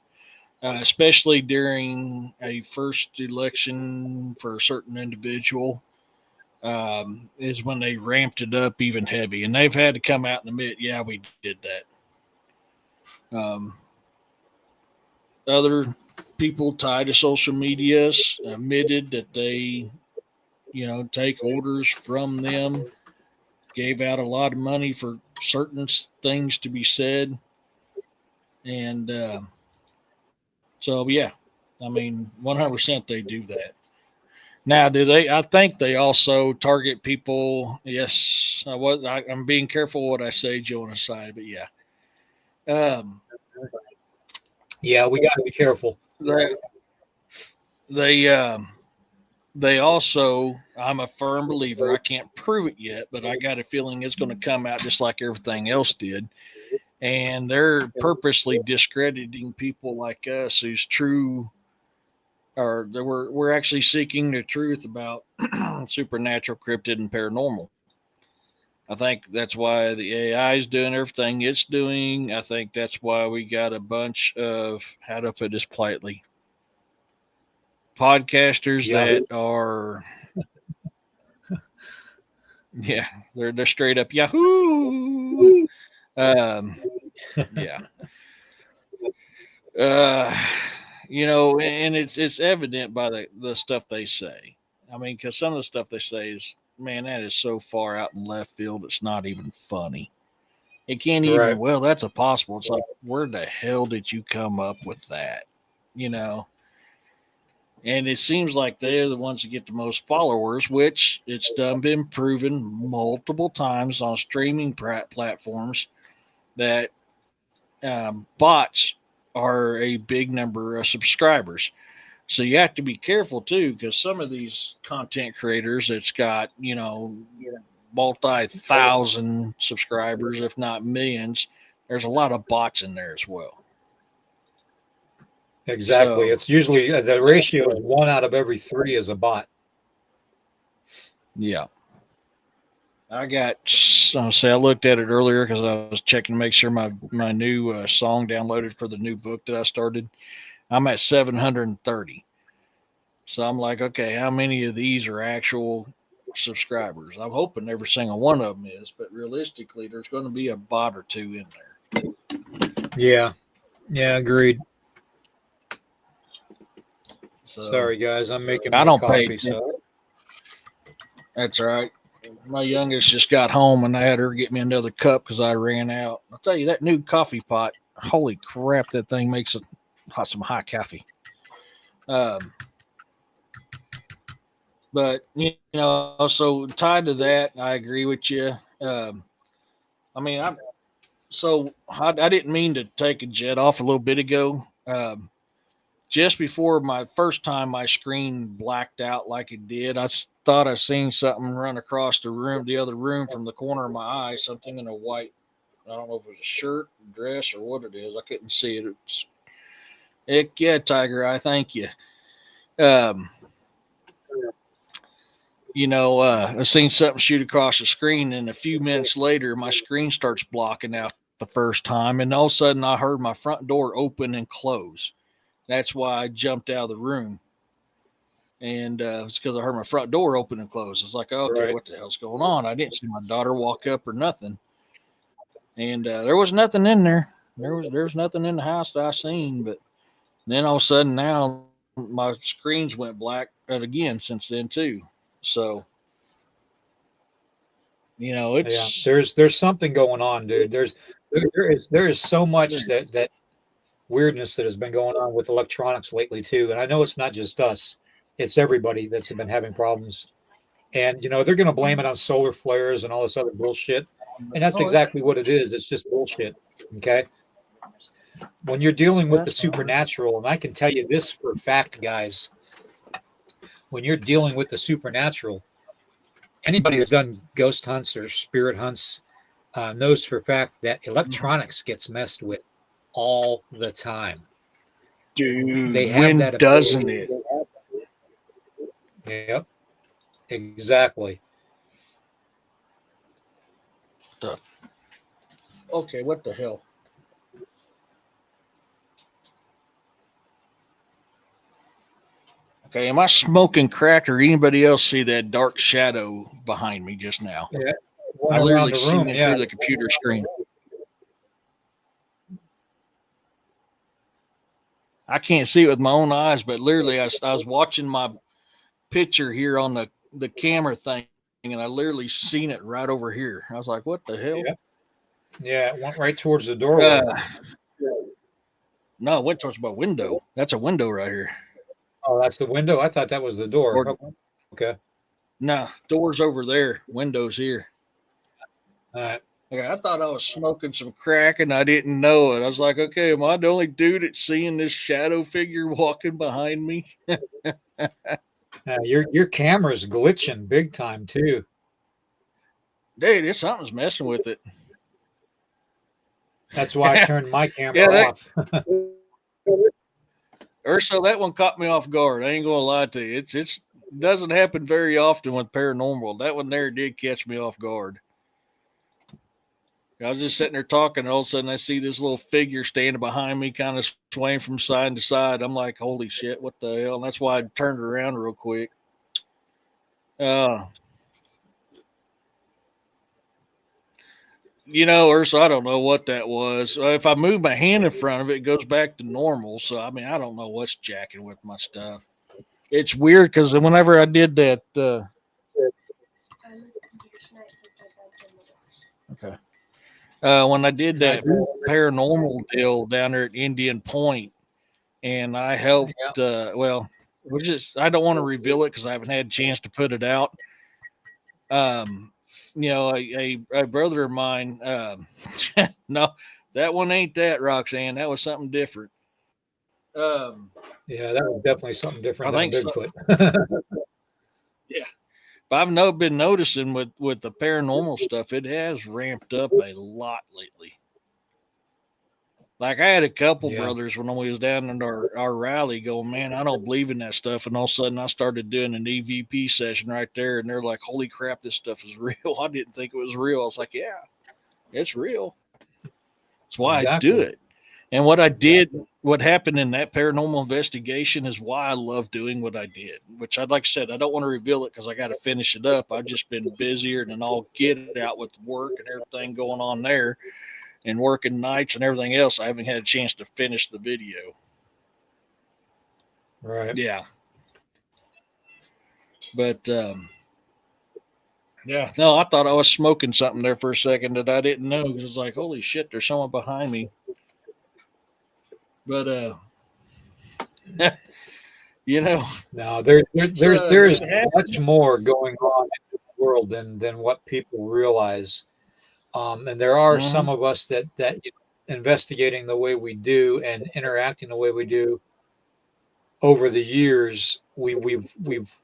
especially during a first election for a certain individual, is when they ramped it up even heavy. And they've had to come out and admit, yeah, we did that. Other people tied to social medias admitted that they, take orders from them, gave out a lot of money for certain things to be said. And so, yeah, I mean, 100% they do that. Now, do they? I think they also target people. Yes, I'm being careful what I say, Joe, on the side, but yeah. Yeah, we got to be careful. They also, I'm a firm believer, I can't prove it yet, but I got a feeling it's going to come out just like everything else did. And they're purposely discrediting people like us who's true, or we're actually seeking the truth about supernatural, cryptid, and paranormal. I think that's why the AI is doing everything it's doing. I think that's why we got a bunch of, how to put this politely, podcasters that are, yeah, they're straight up Yahoo. Yeah. And it's evident by the stuff they say. I mean, because some of the stuff they say is, man, that is so far out in left field, it's not even funny. It can't even, Right. Well, that's impossible. It's like, where the hell did you come up with that? And it seems like they're the ones that get the most followers, which it's been proven multiple times on streaming platforms that bots are a big number of subscribers. So you have to be careful too, because some of these content creators, it's got, multi-thousand subscribers, if not millions. There's a lot of bots in there as well. Exactly. So, it's usually the ratio is 1 out of every 3 is a bot. Yeah. I got I looked at it earlier because I was checking to make sure my new song downloaded for the new book that I started. I'm at 730. So I'm like, okay, how many of these are actual subscribers? I'm hoping every single one of them is, but realistically, there's going to be a bot or two in there. Yeah. Yeah, agreed. So Sorry, guys. I'm making I my don't pay coffee. So that's all right. My youngest just got home and I had her get me another cup because I ran out. I'll tell you, that new coffee pot, holy crap, that thing makes some hot coffee. But, you know, so tied to that, I agree with you. I mean, I didn't mean to take a jet off a little bit ago. Just before my first time, my screen blacked out like it did. I thought I seen something run across the other room from the corner of my eye, something in a white, I don't know if it was a shirt, dress, or what it is. I couldn't see it. Heck yeah, Tiger Eye, thank you. You know, I seen something shoot across the screen, and a few minutes later, my screen starts blocking out the first time, and all of a sudden, I heard my front door open and close. That's why I jumped out of the room, and it's because I heard my front door open and close. It's like, okay, right. what the hell's going on? I didn't see my daughter walk up or nothing, and there was nothing in there. There was nothing in the house that I seen, but then all of a sudden, now my screens went black again since then too. So, you know, it's there's something going on, dude. There is so much that weirdness that has been going on with electronics lately too. And I know it's not just us; it's everybody that's been having problems. And you know they're going to blame it on solar flares and all this other bullshit. And that's exactly what it is. It's just bullshit. Okay. When you're dealing with the supernatural, and I can tell you this for a fact, guys, when you're dealing with the supernatural, anybody who's done ghost hunts or spirit hunts knows for a fact that electronics gets messed with all the time. dude, They have when that doesn't ability. it? Yep, exactly. Okay, what the hell? Okay, am I smoking crack or anybody else see that dark shadow behind me just now? Yeah, I around literally the seen room. it Yeah, through the computer screen. I can't see it with my own eyes, but literally I was watching my picture here on the camera thing, and I literally seen it right over here. I was like, what the hell? yeah, yeah. It went right towards the doorway. No, it went towards my window. That's a window right here. Oh, that's the window. I thought that was the door. Or, Okay. no, door's over there. Window's here. All right. Okay, I thought I was smoking some crack and I didn't know it. I was like, okay, am I the only dude that's seeing this shadow figure walking behind me? Your camera's glitching big time too. Dude, something's messing with it. That's why I turned my camera off. Urso, that one caught me off guard. I ain't gonna lie to you. It doesn't happen very often with paranormal. That one there did catch me off guard. I was just sitting there talking, and all of a sudden I see this little figure standing behind me, kind of swaying from side to side. I'm like, holy shit, what the hell? And that's why I turned around real quick. You know, Ursa, I don't know what that was. If I move my hand in front of it, it goes back to normal. So, I mean, I don't know what's jacking with my stuff. It's weird because whenever I did that, okay. When I did that paranormal deal down there at Indian Point, and I helped, I don't want to reveal it because I haven't had a chance to put it out. You know, a brother of mine, no, that one ain't that, Roxanne. That was something different. Yeah, that was definitely something different than Bigfoot. Yeah. But I've been noticing with the paranormal stuff, it has ramped up a lot lately. Like I had a couple Yeah. brothers when we was down in our rally going, man, I don't believe in that stuff. And all of a sudden I started doing an EVP session right there. And they're like, holy crap, this stuff is real. I didn't think it was real. I was like, yeah, it's real. That's why I do Exactly. it. And what I did, what happened in that paranormal investigation is why I love doing what I did, which I'd like I said, I don't want to reveal it because I got to finish it up. I've just been busier than all get it out with work and everything going on there and working nights and everything else. I haven't had a chance to finish the video. Right. Yeah. But, yeah, no, I thought I was smoking something there for a second that I didn't know because it's like, holy shit, there's someone behind me. But, you know, Now there is it much more going on in the world than what people realize. And there are some of us that investigating the way we do and interacting the way we do over the years, we've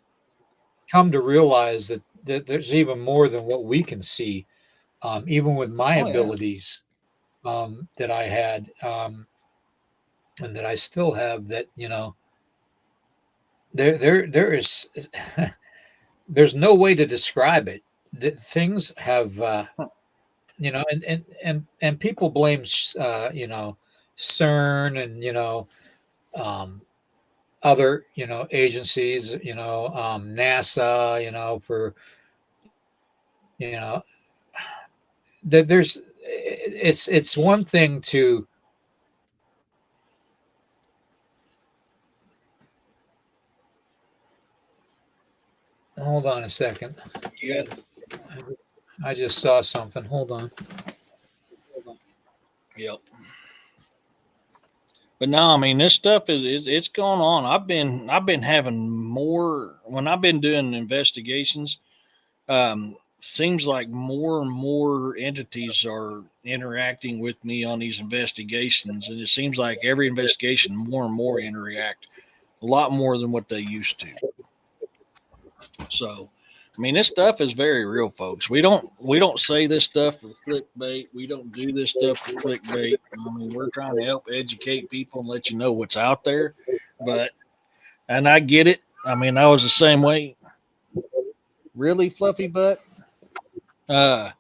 come to realize that there's even more than what we can see. Even with my Oh, yeah. abilities that I had and that I still have, that there is there's no way to describe it. Things have and people blame CERN and other agencies, NASA, for that there's it's one thing to hold on a second. Yeah. I just saw something. Hold on. Yep. But no, I mean this stuff it's going on. I've been having more when I've been doing investigations. Seems like more and more entities are interacting with me on these investigations, and it seems like every investigation more and more interact a lot more than what they used to. So, I mean, this stuff is very real, folks. We don't say this stuff for clickbait. We don't do this stuff for clickbait. I mean, we're trying to help educate people and let you know what's out there. And I get it. I mean, I was the same way. Really, Fluffy Butt? I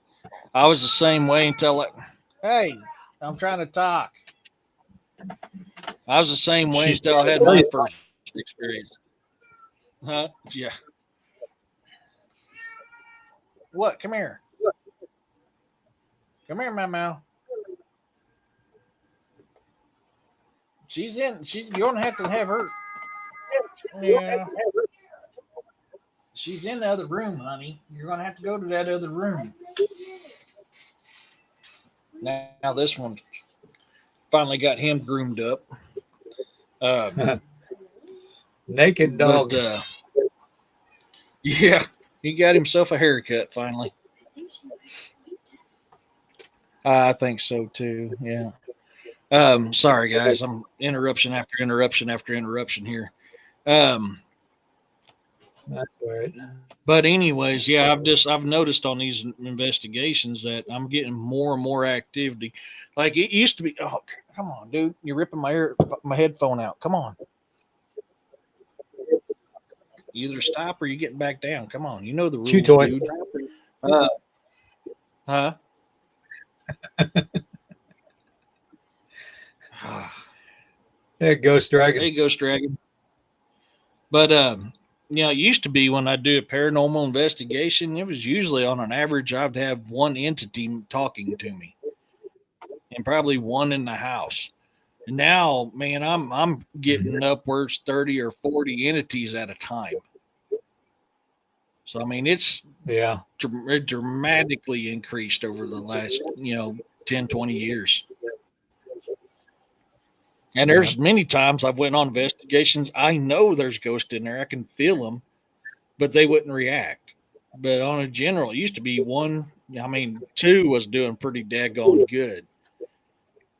was the same way until hey, I'm trying to talk. I was the same way until I had my first experience. Huh? Yeah. What? Come here. Come here, Mau. She's in. You're gonna have to have her. Yeah. She's in the other room, honey. You're gonna have to go to that other room. Now this one finally got him groomed up. Naked dog. But, yeah, he got himself a haircut finally. I think so too. Yeah. Sorry guys, I'm interruption after interruption after interruption here. That's right. But anyways, yeah, I've noticed on these investigations that I'm getting more and more activity. Like it used to be. Oh, come on, dude! You're ripping my headphone out. Come on. You either stop or you're getting back down. Come on, you know the rules, Chew toy. dude. Huh? Hey, Ghost Dragon. There you go, Dragon. But it used to be when I do a paranormal investigation, it was usually on an average I'd have one entity talking to me, and probably one in the house. And now, man, I'm getting upwards 30 or 40 entities at a time. So I mean, it's dramatically increased over the last 10, 20 years. And there's many times I've went on investigations. I know there's ghosts in there. I can feel them, but they wouldn't react. But on a general, it used to be two was doing pretty daggone good.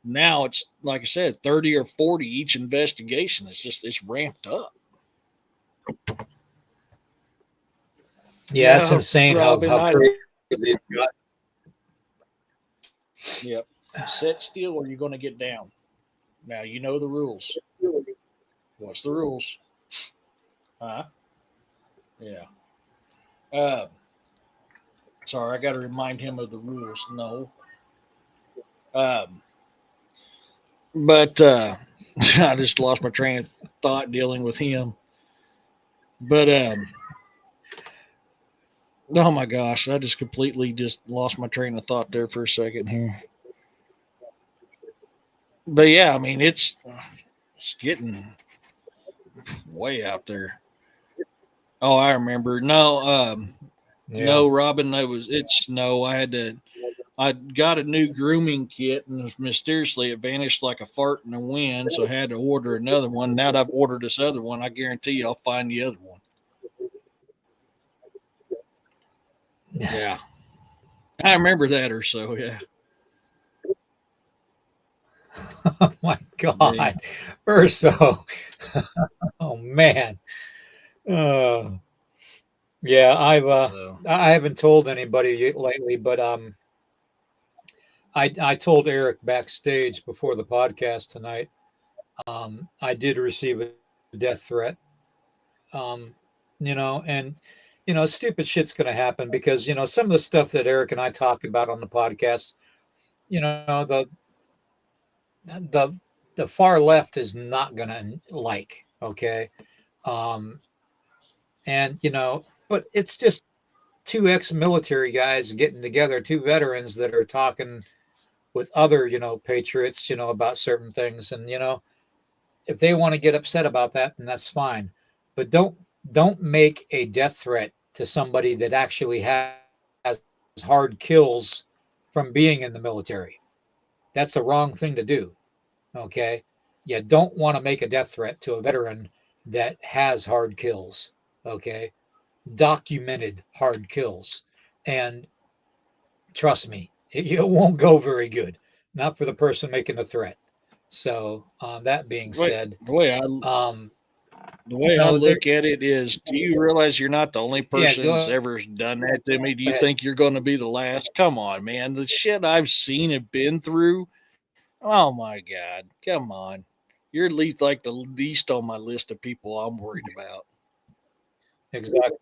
Now it's, like I said, 30 or 40 each investigation. It's ramped up. Yeah, it's insane how crazy it's got. Yep. Sit still or you're going to get down. Now you know the rules. What's the rules? Huh? Yeah. Sorry, I got to remind him of the rules. No. But I just lost my train of thought dealing with him. But oh my gosh, I just completely just lost my train of thought there for a second here. But yeah, I mean it's getting way out there. Oh, I remember. No, no, Robin, it's snow. I got a new grooming kit and mysteriously it vanished like a fart in the wind, so I had to order another one. Now that I've ordered this other one, I guarantee you I'll find the other one. Yeah. I remember that or so, yeah. Oh my God. Urso. Oh man. Yeah, I haven't told anybody lately, but I told Eric backstage before the podcast tonight. I did receive a death threat. Um, and stupid shit's going to happen because some of the stuff that Eric and I talk about on the podcast, the the far left is not going to like. Okay, um, and but it's just two ex-military guys getting together, two veterans that are talking with other patriots about certain things, and if they want to get upset about that, then that's fine, but don't make a death threat to somebody that actually has hard kills from being in the military. That's the wrong thing to do. Okay, you don't want to make a death threat to a veteran that has hard kills. Okay, documented hard kills, and trust me, it won't go very good. Not for the person making the threat. So, that being said, the way I look at it is, do you realize you're not the only person who's ever done that to me? Do you think you're going to be the last? Come on, man. The shit I've seen and been through. Oh my God. Come on. You're at least like the least on my list of people I'm worried about. Exactly.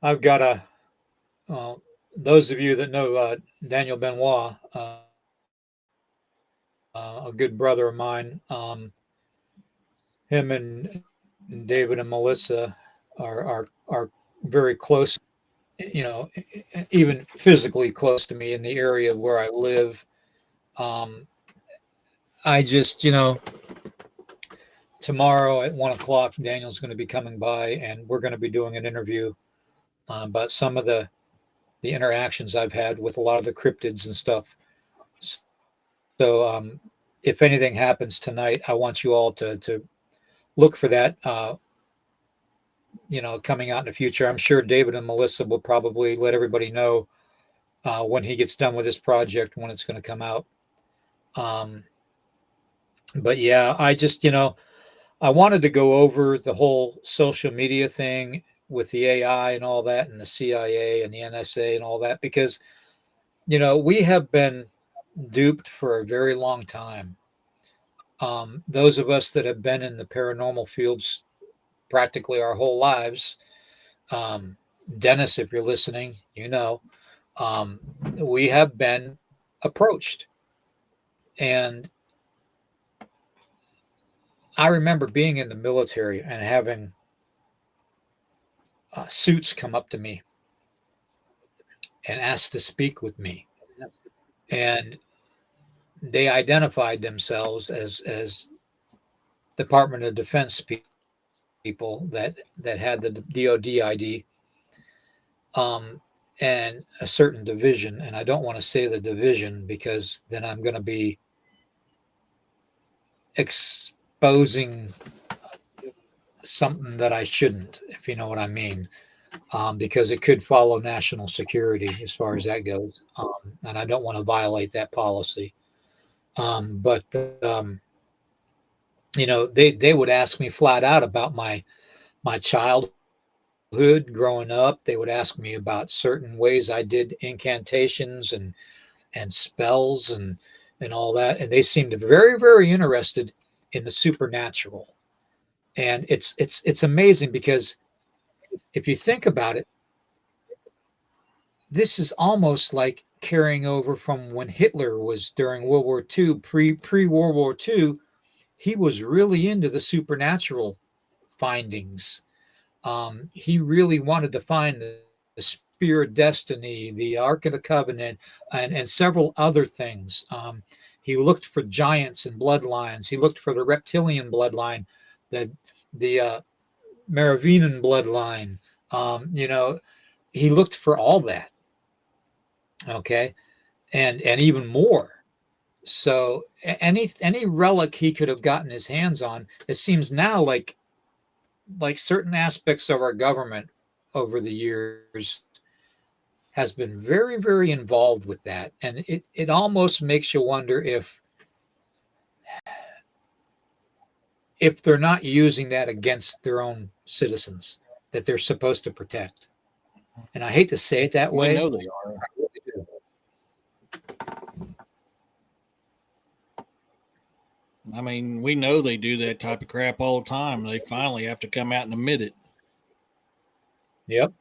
I've got those of you that know Daniel Benoit, a good brother of mine, him and David and Melissa are very close, even physically close to me in the area where I live. I just, tomorrow at 1:00, Daniel's going to be coming by and we're going to be doing an interview about some of the interactions I've had with a lot of the cryptids and stuff. So if anything happens tonight, I want you all to look for that, coming out in the future. I'm sure David and Melissa will probably let everybody know when he gets done with this project, when it's going to come out. But yeah, I just, I wanted to go over the whole social media thing with the AI and all that, and the CIA and the NSA and all that, because, we have been duped for a very long time. Those of us that have been in the paranormal fields practically our whole lives, Dennis, if you're listening, we have been approached. And I remember being in the military and having suits come up to me and ask to speak with me. And they identified themselves as Department of Defense people that had the DOD ID, and a certain division. And I don't want to say the division because then I'm going to be exposing something that I shouldn't, if you know what I mean, because it could follow national security as far as that goes. And I don't want to violate that policy. But they would ask me flat out about my childhood childhood growing up, they would ask me about certain ways I did incantations and spells and all that, and they seemed very, very interested in the supernatural. And it's amazing because if you think about it, this is almost like carrying over from when Hitler was during World War II, pre World War II. He was really into the supernatural findings. He really wanted to find the Spear of Destiny, the Ark of the Covenant, and several other things. He looked for giants and bloodlines. He looked for the reptilian bloodline, the Maravinan bloodline. He looked for all that. Okay, and even more. So any relic he could have gotten his hands on, it seems now like certain aspects of our government over the years has been very, very involved with that. And it almost makes you wonder if they're not using that against their own citizens that they're supposed to protect. And I hate to say it that way. I know they are. I really do. I mean, we know they do that type of crap all the time. They finally have to come out and admit it. Yep.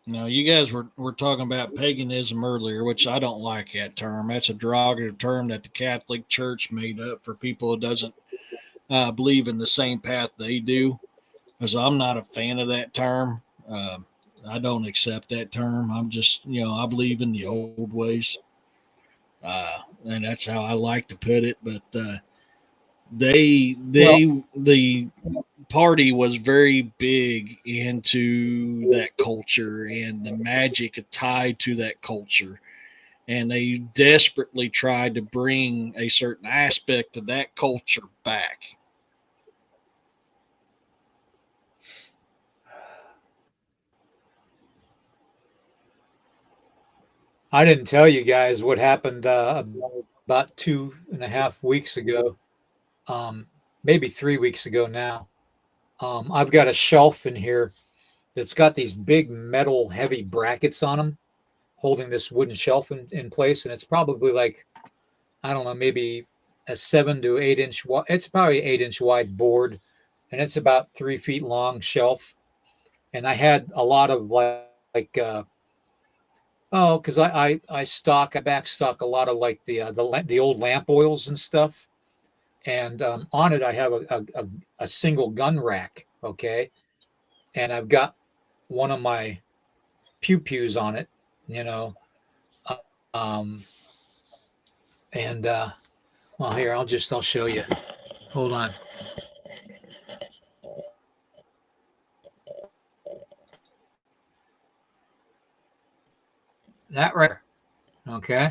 Now, you guys were talking about paganism earlier, which I don't like that term. That's a derogative term that the Catholic Church made up for people who doesn't believe in the same path they do. Because I'm not a fan of that term. I don't accept that term. I'm just, I believe in the old ways. And that's how I like to put it. But the party was very big into that culture and the magic tied to that culture. And they desperately tried to bring a certain aspect of that culture back. I didn't tell you guys what happened about 2.5 weeks ago, maybe 3 weeks ago now. I've got a shelf in here that's got these big metal heavy brackets on them holding this wooden shelf in place. And it's probably like, I don't know, maybe a 7 to 8 inch. It's probably 8-inch wide board, and it's about 3 feet long shelf. And I had a lot of because I backstock a lot of like the old lamp oils and stuff, and on it I have a single gun rack, okay, and I've got one of my pews on it, and well, here I'll show you. Hold on. That right, okay.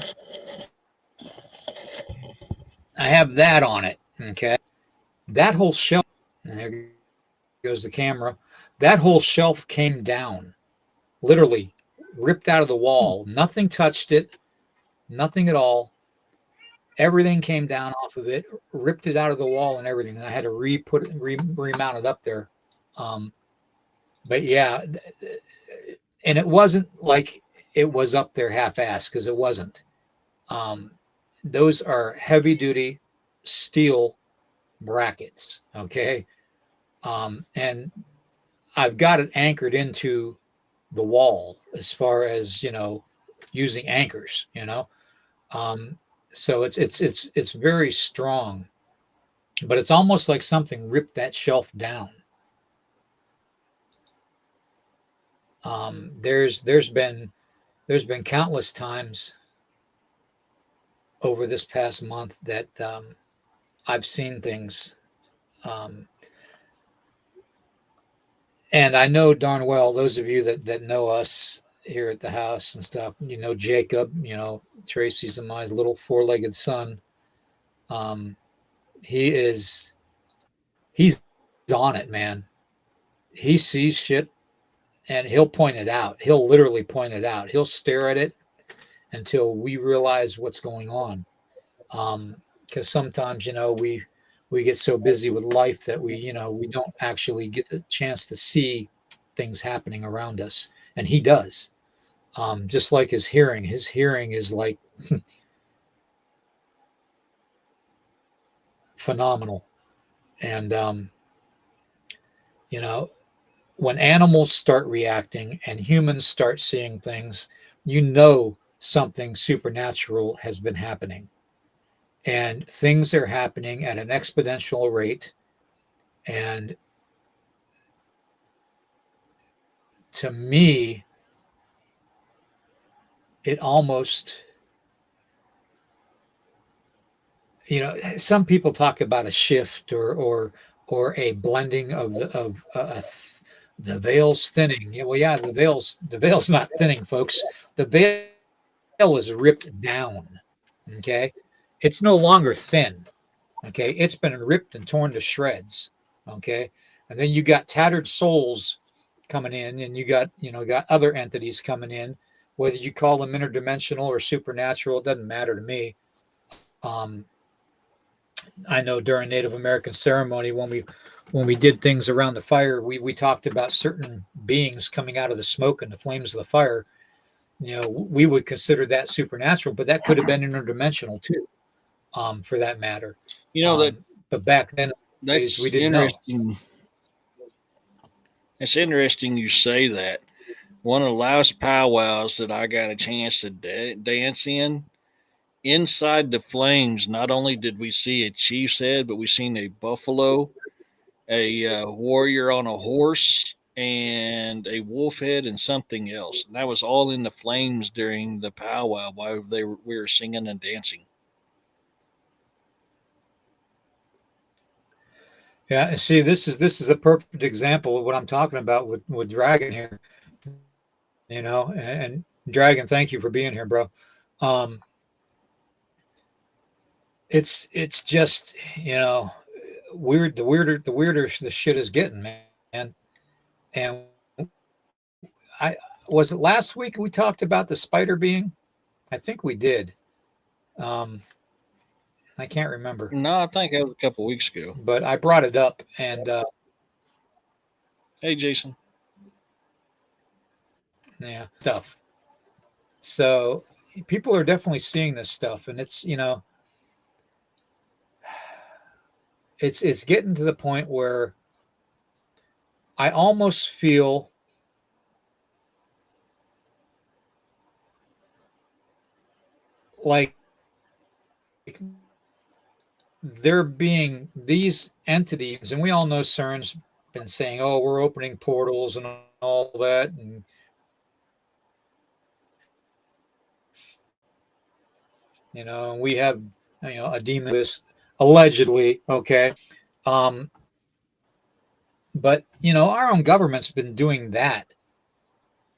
I have that on it, okay. That whole shelf, and there goes the camera. That whole shelf came down, literally ripped out of the wall. Nothing touched it, nothing at all. Everything came down off of it, ripped it out of the wall and everything. And I had to remount it up there. But yeah, and it wasn't like it was up there half-assed, because it wasn't. Those are heavy-duty steel brackets, okay? And I've got it anchored into the wall as far as, using anchors, so it's very strong, but it's almost like something ripped that shelf down. There's been countless times over this past month that I've seen things, and I know darn well, those of you that know us here at the house and stuff, Jacob, Tracy's and my little 4-legged son. He's on it, man. He sees shit and he'll point it out. He'll literally point it out. He'll stare at it until we realize what's going on. Because sometimes, we we get so busy with life that we don't actually get a chance to see things happening around us. And he does. Just like his hearing is like phenomenal. And, when animals start reacting and humans start seeing things, something supernatural has been happening. And things are happening at an exponential rate. And to me, it almost, some people talk about a shift or a blending of the veil's thinning. Yeah, well, yeah, the veil's not thinning, folks. The veil is ripped down. Okay, it's no longer thin. Okay, it's been ripped and torn to shreds. Okay, and then you got tattered souls coming in, and you got other entities coming in. Whether you call them interdimensional or supernatural, it doesn't matter to me. I know during Native American ceremony, when we did things around the fire, we talked about certain beings coming out of the smoke and the flames of the fire. We would consider that supernatural, but that could have been interdimensional too, for that matter. But back then, we didn't know. It's interesting you say that. One of the last powwows that I got a chance to dance in, inside the flames, not only did we see a chief's head, but we seen a buffalo, a warrior on a horse, and a wolf head and something else. And that was all in the flames during the powwow while we were singing and dancing. Yeah, see, this is a perfect example of what I'm talking about with Dragon here. And Dragon, thank you for being here, bro. It's just, weird. The weirder the shit is getting, man. And was it last week we talked about the spider being? I think we did. I can't remember. No, I think that was a couple weeks ago. But I brought it up, and hey, Jason. Yeah, stuff. So people are definitely seeing this stuff, and it's it's getting to the point where I almost feel like they're being these entities, and we all know CERN's been saying, "Oh, we're opening portals and all that," and we have a demon list allegedly, okay. But our own government's been doing that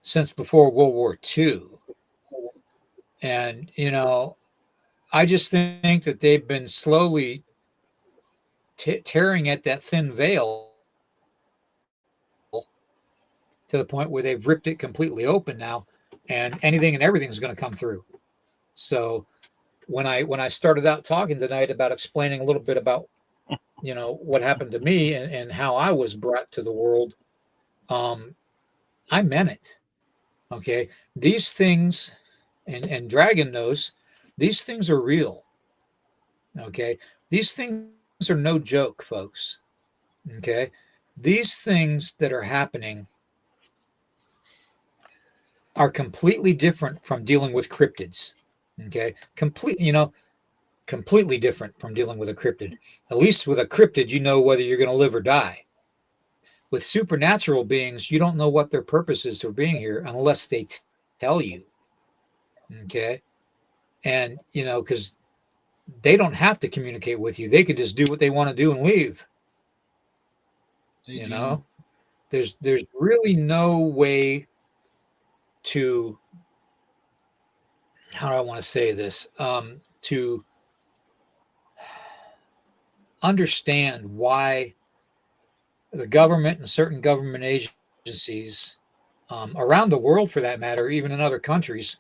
since before World War II. And I just think that they've been slowly tearing at that thin veil to the point where they've ripped it completely open now, and anything and everything's going to come through. So when I started out talking tonight about explaining a little bit about what happened to me and how I was brought to the world, I meant it. Okay, these things, and Dragon knows, these things are real. Okay, these things are no joke, folks. Okay, these things that are happening are completely different from dealing with cryptids. Okay, completely different from dealing with a cryptid. At least with a cryptid, you know whether you're going to live or die. With supernatural beings, you don't know what their purpose is for being here unless they tell you. Okay, and because they don't have to communicate with you, they could just do what they want to do and leave. There's really no way to, how do I want to say this, to understand why the government and certain government agencies around the world, for that matter, even in other countries,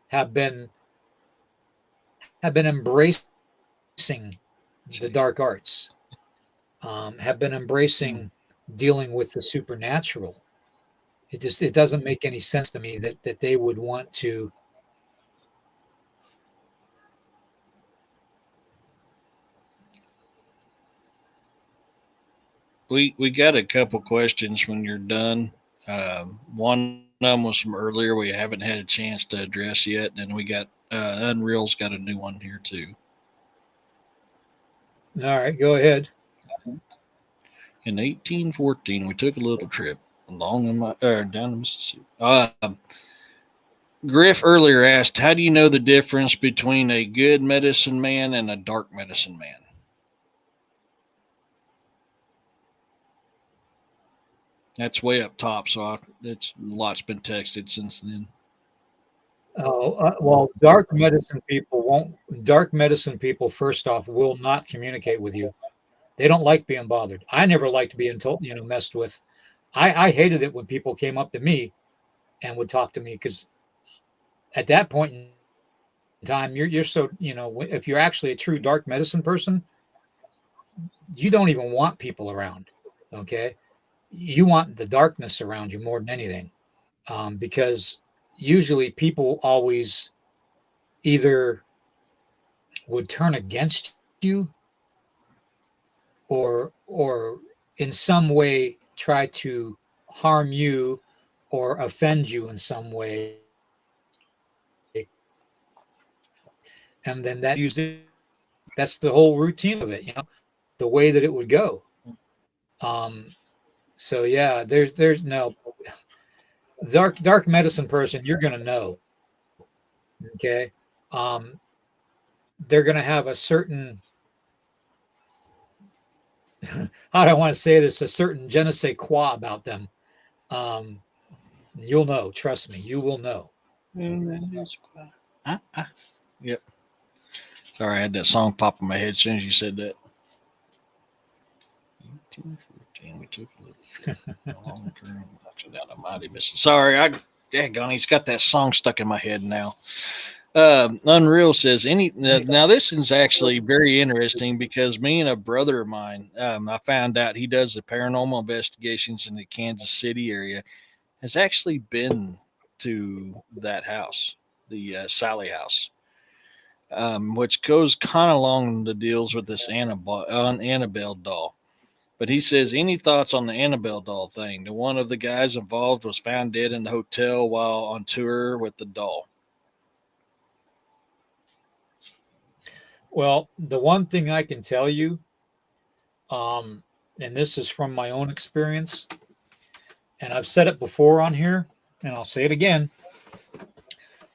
have been embracing the dark arts. have been embracing dealing with the supernatural. It doesn't make any sense to me that they would want to. We got a couple questions when you're done. One of them was from earlier we haven't had a chance to address yet, and we got Unreal's got a new one here too. All right, go ahead. In 1814, we took a little trip along down the Mississippi. Griff earlier asked, "How do you know the difference between a good medicine man and a dark medicine man?" That's way up top, so it's a lot's been texted since then. Oh, well, dark medicine people won't. Dark medicine people, first off, will not communicate with you. They don't like being bothered. I never liked being told, messed with. I hated it when people came up to me and would talk to me, because at that point in time, you're so, if you're actually a true dark medicine person, you don't even want people around. Okay, you want the darkness around you more than anything, because usually people always either would turn against you or in some way try to harm you or offend you in some way, and then that's the whole routine of it, the way that it would go. So yeah, there's no dark medicine person, you're going to know. Okay. They're going to have a certain, how do I want to say this, a certain je ne sais quoi about them. You'll know, trust me, you will know. Yep. Sorry, I had that song pop in my head as soon as you said that. 1814, we took a little long term. Sorry, daggone, he's got that song stuck in my head now. Unreal says now this is actually very interesting, because me and a brother of mine, I found out he does the paranormal investigations in the Kansas City area, has actually been to that house, the Sally house, which goes kind of along the deals with this Annabelle doll. But he says, any thoughts on the Annabelle doll thing? The one of the guys involved was found dead in the hotel while on tour with the doll. Well, the one thing I can tell you, and this is from my own experience, and I've said it before on here, and I'll say it again.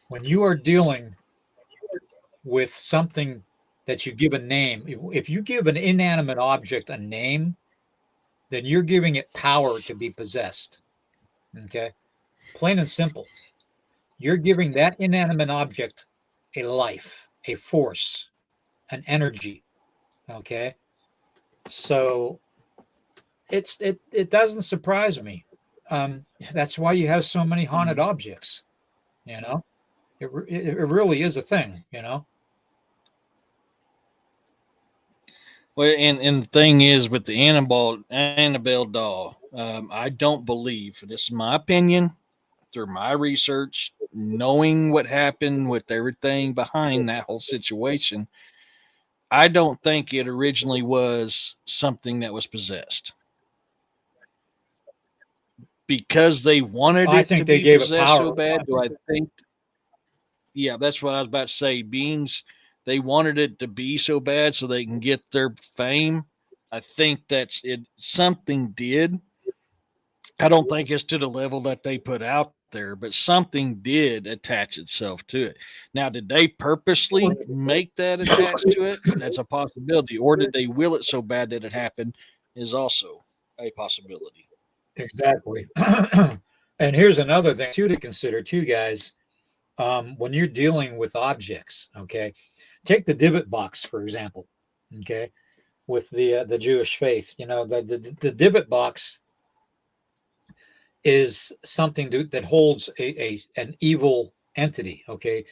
When you are dealing with something that you give a name, if you give an inanimate object a name, then you're giving it power to be possessed. Okay? Plain and simple. You're giving that inanimate object a life, a force, an energy. Okay? So it doesn't surprise me. That's why you have so many haunted objects. It really is a thing, Well, and the thing is with the Annabelle doll, I don't believe, this is my opinion, through my research, knowing what happened with everything behind that whole situation, I don't think it originally was something that was possessed. Because they wanted it to be possessed so bad, do I think? Yeah, that's what I was about to say. Beings, they wanted it to be so bad so they can get their fame. I think that's it. Something did. I don't think it's to the level that they put out there, but something did attach itself to it. Now, did they purposely make that attached to it? That's a possibility. Or did they will it so bad that it happened is also a possibility. Exactly. And here's another thing too to consider too, guys. When you're dealing with objects, okay, take the Dybbuk box, for example, okay, with the Jewish faith, the Dybbuk box is something that holds an evil entity, okay,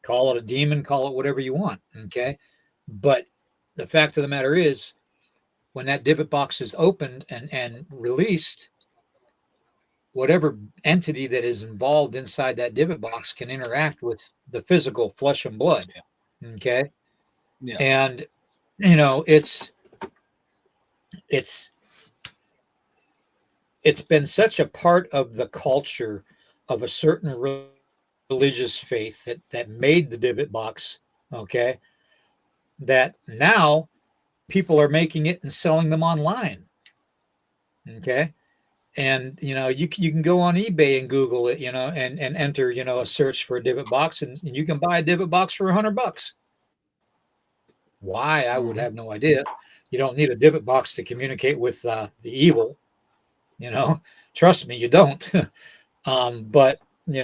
call it a demon, call it whatever you want, okay, but the fact of the matter is when that divot box is opened and released, whatever entity that is involved inside that divot box can interact with the physical flesh and blood. Okay. Yeah. And, you know, it's been such a part of the culture of a certain religious faith that made the divot box. Okay. That now people are making it and selling them online. Okay. And, you know, you can go on eBay and Google it, you know, and enter, you know, a search for a divot box, and you can buy a divot box for $100. Why? I would have no idea. You don't need a divot box to communicate with the evil, you know, trust me, you don't. But, you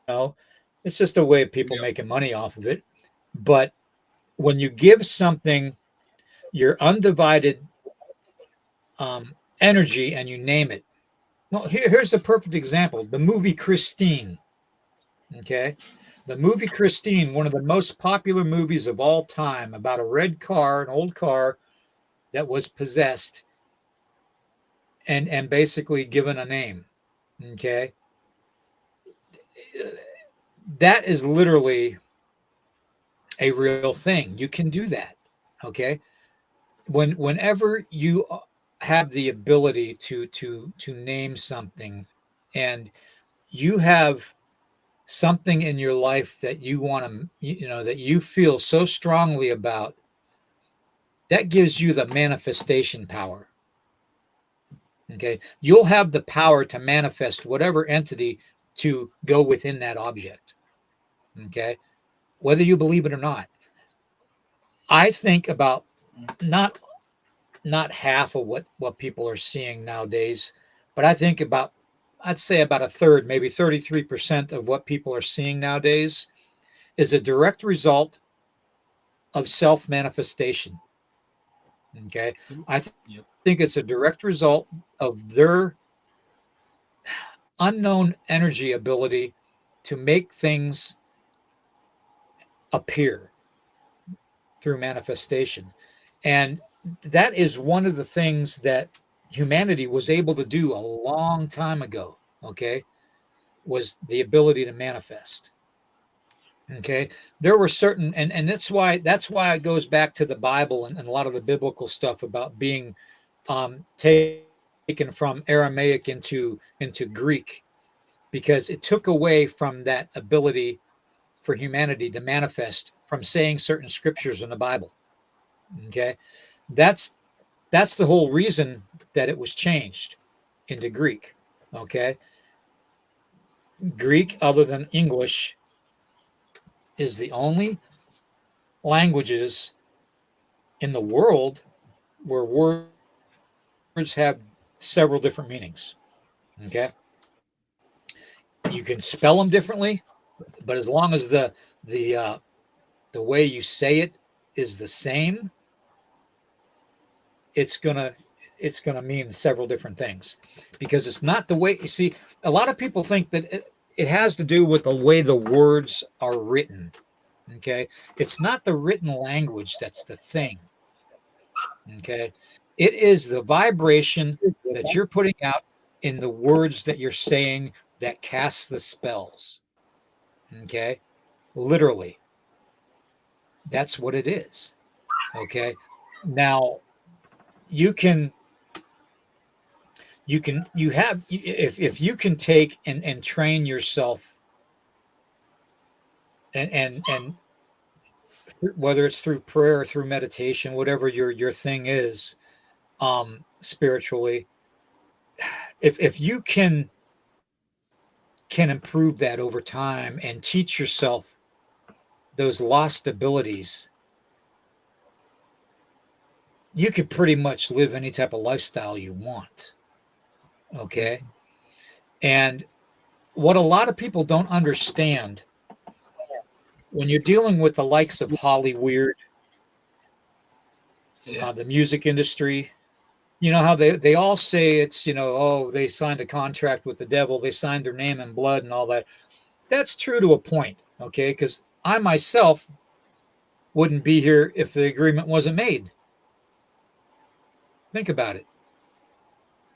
know, it's just a way of people making money off of it. But when you give something your undivided energy and you name it. Well, here's a perfect example. The movie Christine. Okay. The movie Christine, one of the most popular movies of all time, about a red car, an old car that was possessed and basically given a name. Okay. That is literally a real thing. You can do that. Okay. Whenever you have the ability to name something, and you have something in your life that you want to, you know, that you feel so strongly about, that gives you the manifestation power. Okay. You'll have the power to manifest whatever entity to go within that object. Okay. Whether you believe it or not. I think about not half of what people are seeing nowadays, but I think I'd say about a third, maybe 33% of what people are seeing nowadays is a direct result of self-manifestation. Okay. I think it's a direct result of their unknown energy ability to make things appear through manifestation. And that is one of the things that humanity was able to do a long time ago. Okay. Was the ability to manifest. Okay. There were certain, and that's why it goes back to the Bible and a lot of the biblical stuff about being taken from Aramaic into Greek, because it took away from that ability for humanity to manifest from saying certain scriptures in the Bible. Okay. That's the whole reason that it was changed into Greek. Okay. Greek, other than English, is the only languages in the world where words have several different meanings. Okay. You can spell them differently, but as long as the way you say it is the same, it's gonna mean several different things, because it's not the way, you see, a lot of people think that it has to do with the way the words are written. Okay. It's not the written language that's the thing. Okay. It is the vibration that you're putting out in the words that you're saying that casts the spells. Okay. Literally. That's what it is. Okay. Now, if you can take and train yourself and whether it's through prayer or through meditation, whatever your thing is, spiritually, if you can improve that over time and teach yourself those lost abilities, you could pretty much live any type of lifestyle you want. Okay. And what a lot of people don't understand, when you're dealing with the likes of Hollywood, the music industry, you know how they all say it's, you know, oh, they signed a contract with the devil, they signed their name in blood and all that. That's true to a point. Okay. Because I myself wouldn't be here if the agreement wasn't made. Think about it.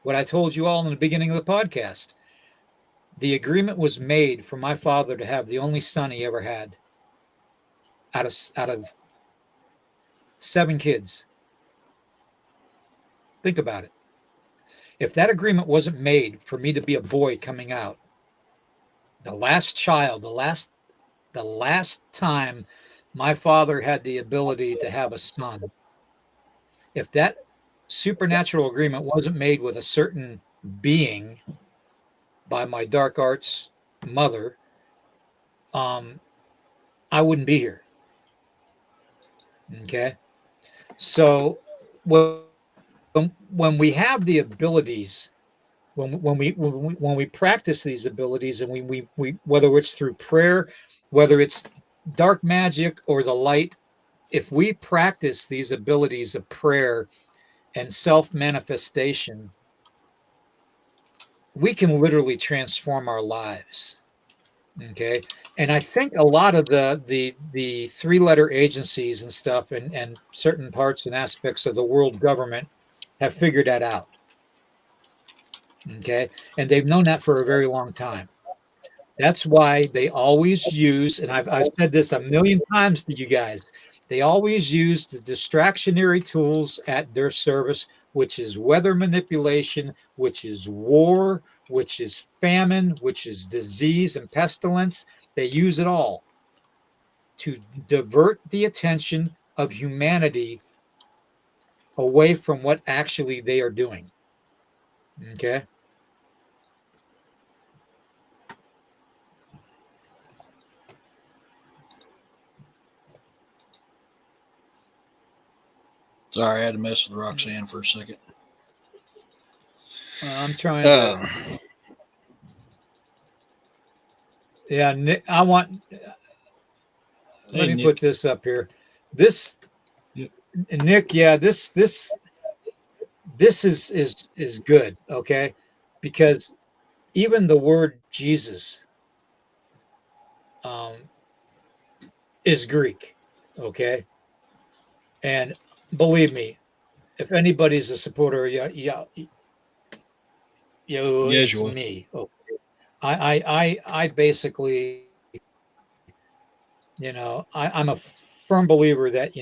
What I told you all in the beginning of the podcast. The agreement was made for my father to have the only son he ever had out of 7 kids. Think about it. If that agreement wasn't made for me to be a boy coming out, the last child, the last time my father had the ability to have a son, if that supernatural agreement wasn't made with a certain being by my dark arts mother, I wouldn't be here. Okay. So when we have the abilities, when we practice these abilities, and we whether it's through prayer, whether it's dark magic or the light, if we practice these abilities of prayer and self-manifestation, we can literally transform our lives. Okay. And I think a lot of the 3-letter agencies and stuff, and certain parts and aspects of the world government have figured that out. Okay. And they've known that for a very long time. That's why they always use, and I've said this a million times to you guys, they always use the distractionary tools at their service, which is weather manipulation, which is war, which is famine, which is disease and pestilence. They use it all to divert the attention of humanity away from what actually they are doing. Okay. Sorry, I had to mess with Roxanne for a second. I'm trying to. Yeah, Nick, I want. Let me Nick. put this up here. This, Yep. Nick. Yeah, this is good. Okay, because even the word Jesus is Greek. Okay, and believe me, if anybody's a supporter, it's Yeshua. me. Okay. I basically, I'm a firm believer that,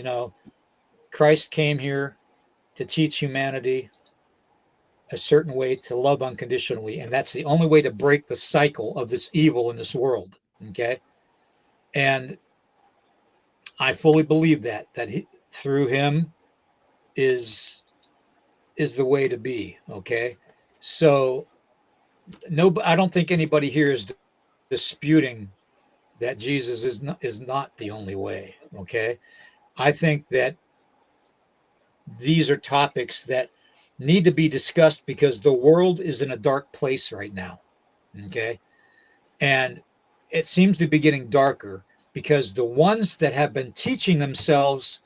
Christ came here to teach humanity a certain way to love unconditionally. And that's the only way to break the cycle of this evil in this world. Okay. And I fully believe that through him is the way to be. Okay. So I don't think anybody here is disputing that Jesus is not the only way. Okay. I think that these are topics that need to be discussed because the world is in a dark place right now. Okay. And it seems to be getting darker because the ones that have been teaching themselves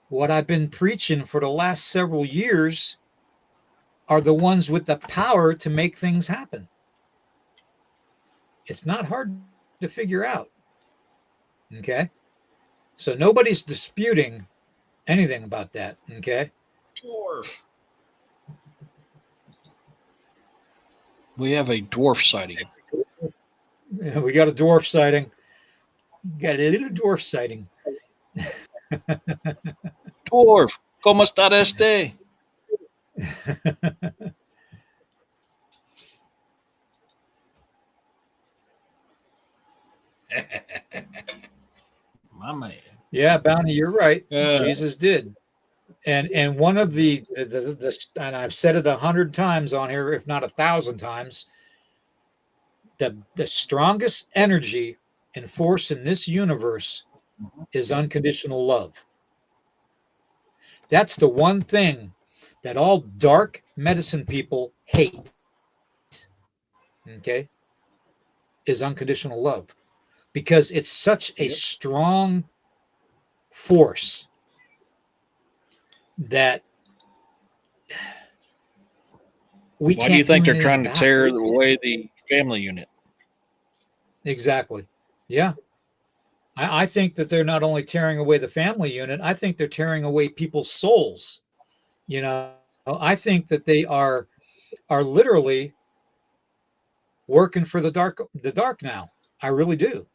what I've been preaching for the last several years are the ones with the power to make things happen. It's not hard to figure out. Okay. So nobody's disputing anything about that. Okay. Dwarf. We have a dwarf sighting. We got a dwarf sighting. Got a little dwarf sighting. Dwarf, ¿cómo está este? My man. Yeah, Bounty, you're right. Yeah. Jesus did. And one of the and I've said it 100 times on here, if not 1,000 times, the strongest energy and force in this universe is unconditional love. That's the one thing that all dark medicine people hate. Okay? Is unconditional love. Because it's such a strong force that we Why can't do you think they're anything trying to about tear it. away the family unit? Exactly. Yeah. I think that they're not only tearing away the family unit, I think they're tearing away people's souls. I think that they are literally working for the dark now. I really do.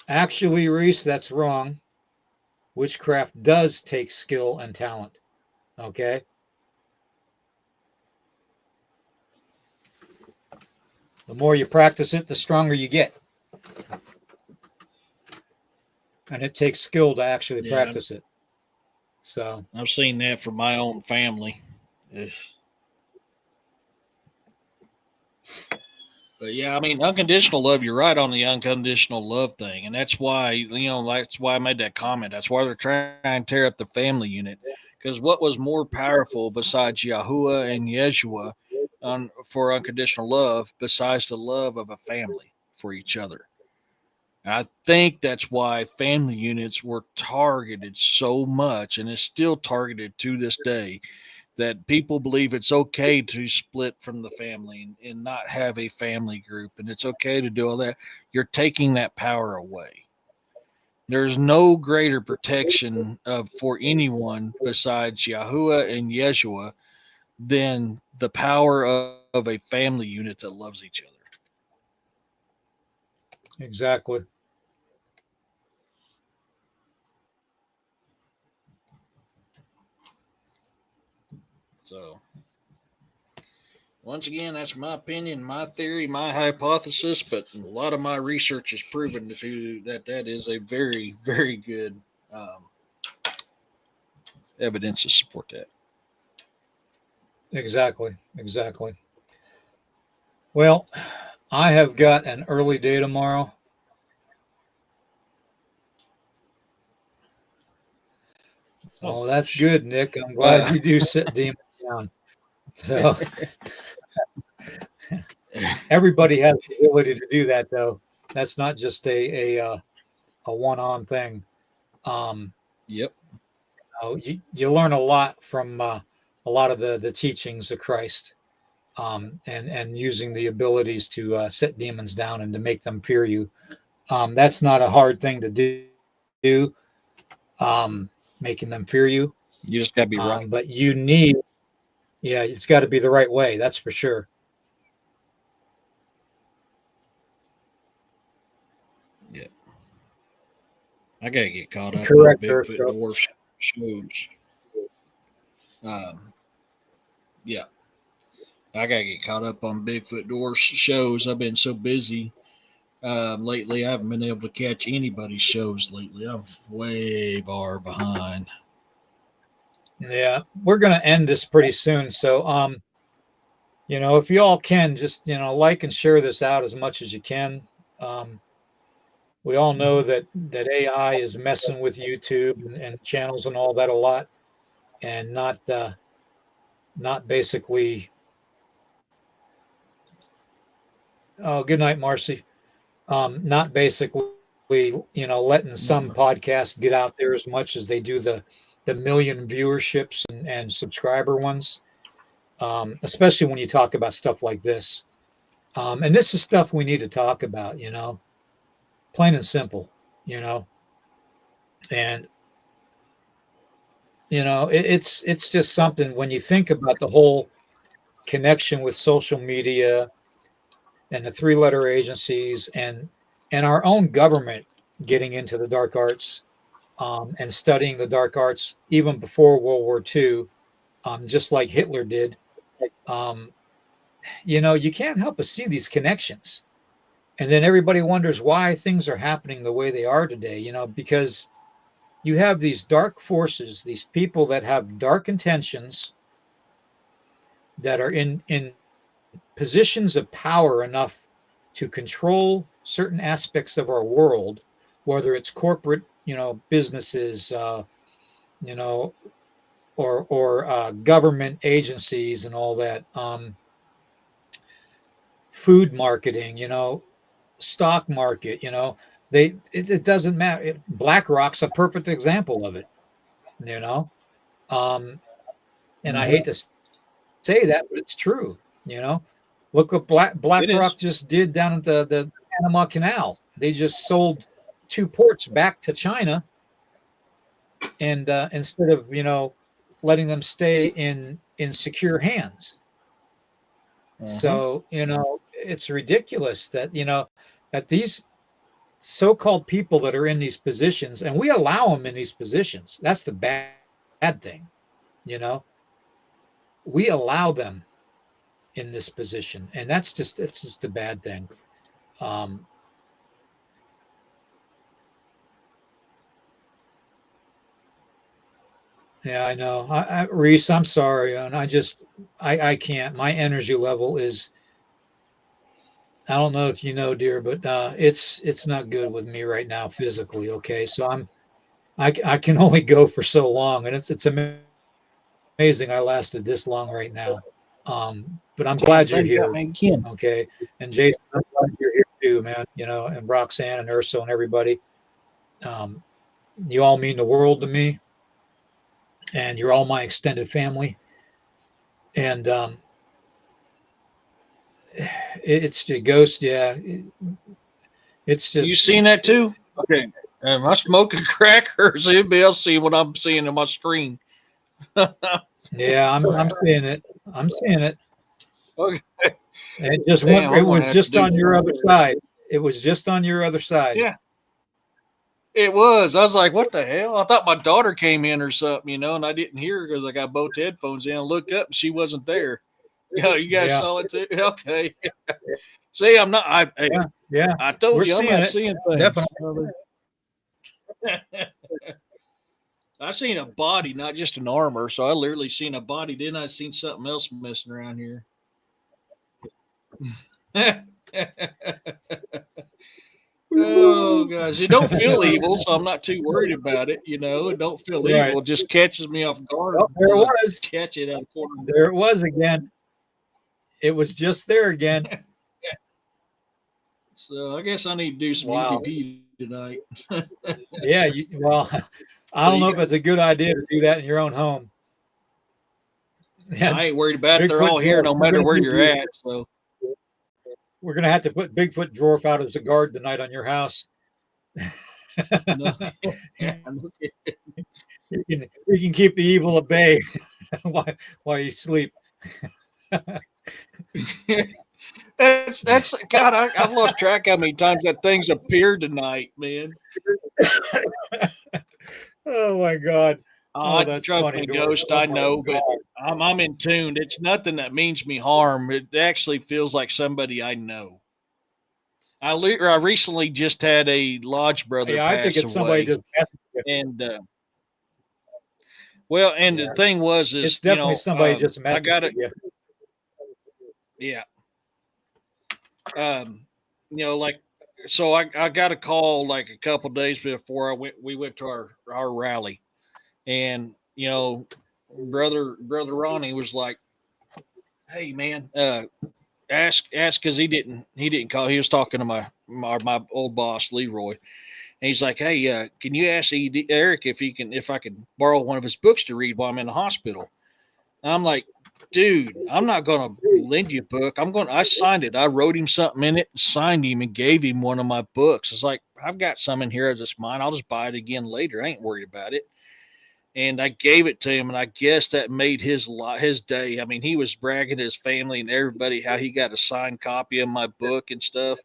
Actually, Reese, that's wrong. Witchcraft does take skill and talent. Okay. The more you practice it, the stronger you get. And it takes skill to actually practice it. So I've seen that for my own family. Ugh. But yeah, I mean, unconditional love, you're right on the unconditional love thing. And that's why, that's why I made that comment. That's why they're trying to tear up the family unit. Because what was more powerful besides Yahuwah and Yeshua for unconditional love, besides the love of a family for each other? And I think that's why family units were targeted so much, and is still targeted to this day, that people believe it's okay to split from the family and not have a family group, and it's okay to do all that. You're taking that power away. There's no greater protection for anyone besides Yahuwah and Yeshua than the power of a family unit that loves each other. exactly. So, once again, that's my opinion, my theory, my hypothesis, but a lot of my research has proven that is a very, very good evidence to support that. Exactly. Well, I have got an early day tomorrow. Oh, that's good, Nick. I'm glad you do sit demons down. So everybody has the ability to do that, though. That's not just a one-on thing. Yep. You learn a lot from a lot of the teachings of Christ, and using the abilities to set demons down and to make them fear you. That's not a hard thing to do. Making them fear you. You just got to be right. But it's got to be the right way. That's for sure. Yeah. I got to get caught up Correct, on Bigfoot dwarf shows. Yeah. I got to get caught up on Bigfoot dwarf shows. I've been so busy lately. I haven't been able to catch anybody's shows lately. I'm way far behind. Yeah, we're going to end this pretty soon. So, if you all can just, like and share this out as much as you can. We all know that AI is messing with YouTube and channels and all that a lot, and not basically. Oh, good night, Marcy. Not basically, letting some podcasts get out there as much as they do the million viewerships and subscriber ones, especially when you talk about stuff like this. And this is stuff we need to talk about, plain and simple, and, it's just something when you think about the whole connection with social media and the three-letter agencies and our own government getting into the dark arts, and studying the dark arts even before World War II, just like Hitler did. You can't help but see these connections. And then everybody wonders why things are happening the way they are today, because you have these dark forces, these people that have dark intentions, that are in positions of power enough to control certain aspects of our world, whether it's corporate, businesses, or government agencies and all that, food marketing, stock market, it doesn't matter. BlackRock's a perfect example of it, and I hate to say that, but it's true. Look what BlackRock just did down at the Panama Canal. They just sold 2 ports back to China and instead of letting them stay in secure hands. So it's ridiculous that that these so-called people that are in these positions, and we allow them in these positions. That's the bad thing. We allow them in this position, and it's just a bad thing. Yeah, I know. Reese, I'm sorry, and I can't. My energy level is, I don't know if you know, dear, but it's not good with me right now physically. Okay, so I can only go for so long, and it's amazing I lasted this long right now. But I'm glad you're here. Okay, and Jason, I'm glad you're here too, man. And Roxanne and Urso and everybody. You all mean the world to me, and you're all my extended family. And it's the ghost. Yeah, it's just. You seen that too? Okay. Am I smoking crack, or is anybody else seeing what I'm seeing on my screen? Yeah, I'm seeing it. I'm seeing it. Okay. It just Damn, went. It was have just to do on your other side. It was just on your other side. Yeah. It was. I was like, what the hell? I thought my daughter came in or something, and I didn't hear her because I got both headphones in. I looked up and she wasn't there. Yeah, you guys Yeah. saw it too? Okay. See, I'm not. Yeah. I told We're you I'm seeing not it. seeing things. Definitely. I seen a body, not just an armor. So I literally seen a body. Then I seen something else messing around here. Oh gosh, it don't feel evil, so I'm not too worried about it. It don't feel Right. evil. It just catches me off guard. Oh, there it was. Catch it out of corner. There it was again. It was just there again. So I guess I need to do some Wow. EVP tonight. Yeah. Well, I don't know if it's a good idea to do that in your own home. Yeah, I ain't worried about it. They're Bigfoot all here, no dwarf. matter where We're you're gonna at. So we're gonna have to put Bigfoot dwarf out as a guard tonight on your house. no. You can keep the evil at bay while you sleep. That's God. I've lost track how many times that thing's appeared tonight, man. Oh my God. Oh, that's trust funny, me, Dory. Ghost. Oh I my know, but God. I'm in tune. It's nothing that means me harm. It actually feels like somebody I know. I recently just had a lodge brother Yeah, I pass think it's somebody away, just and well, and Yeah. the thing was, it's definitely somebody just I messing got it. with you. Yeah. Like, so I got a call like a couple days before we went to our rally, and brother Ronnie was like, hey man, ask because he didn't call. He was talking to my old boss Leroy, and he's like, hey, can you ask Eric if I can borrow one of his books to read while I'm in the hospital? And I'm like, dude, I'm not gonna lend you a book. I signed it. I wrote him something in it, signed him, and gave him one of my books. It's like, I've got some in here that's mine. I'll just buy it again later. I ain't worried about it. And I gave it to him, and I guess that made his day. I mean, he was bragging to his family and everybody how he got a signed copy of my book and stuff.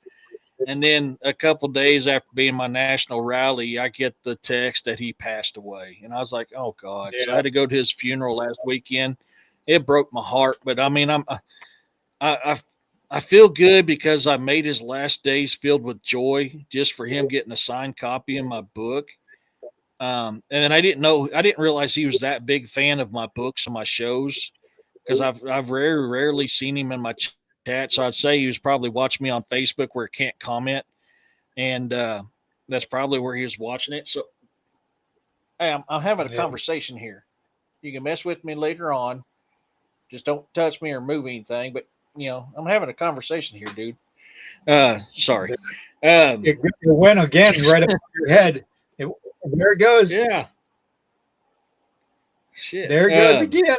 And then a couple of days after being my national rally, I get the text that he passed away, and I was like, "Oh God!" So I had to go to his funeral last weekend. It broke my heart, but I mean, I feel good because I made his last days filled with joy just for him getting a signed copy of my book. And I didn't realize he was that big fan of my books and my shows, because I've rarely seen him in my chat. So I'd say he was probably watching me on Facebook where he can't comment, and that's probably where he was watching it. So, hey, I'm having a conversation here. You can mess with me later on. Just don't touch me or move anything. But I'm having a conversation here, dude. Sorry. It went again right up your head. There it goes. Yeah. Shit. There it goes again.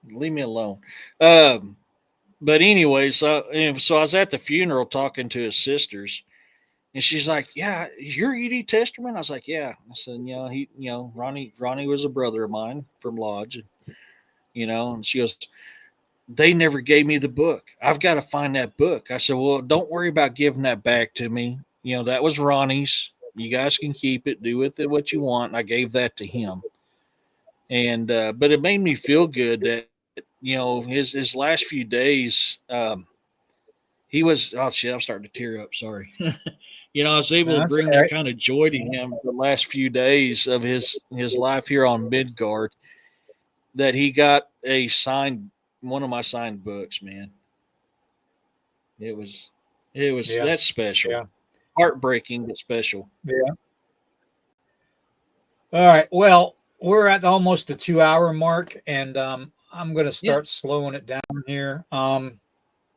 Leave me alone. But anyway, so I was at the funeral talking to his sisters, And she's like, "Yeah, you're E.D. Testerman." I was like, "Yeah." I said, Ronnie was a brother of mine from Lodge, And she goes, "They never gave me the book. I've got to find that book." I said, "Well, don't worry about giving that back to me. That was Ronnie's. You guys can keep it. Do with it what you want." And I gave that to him, and but it made me feel good that his last few days. He was, oh shit, I'm starting to tear up. Sorry. I was able No, to that's bring all that right. kind of joy to him the last few days of his life here on Midgard, that he got one of my signed books, man. It was Yeah. that's special. Yeah. Heartbreaking, but special. Yeah. All right. Well, we're at almost the 2 hour mark, and I'm going to Yeah. start slowing it down here.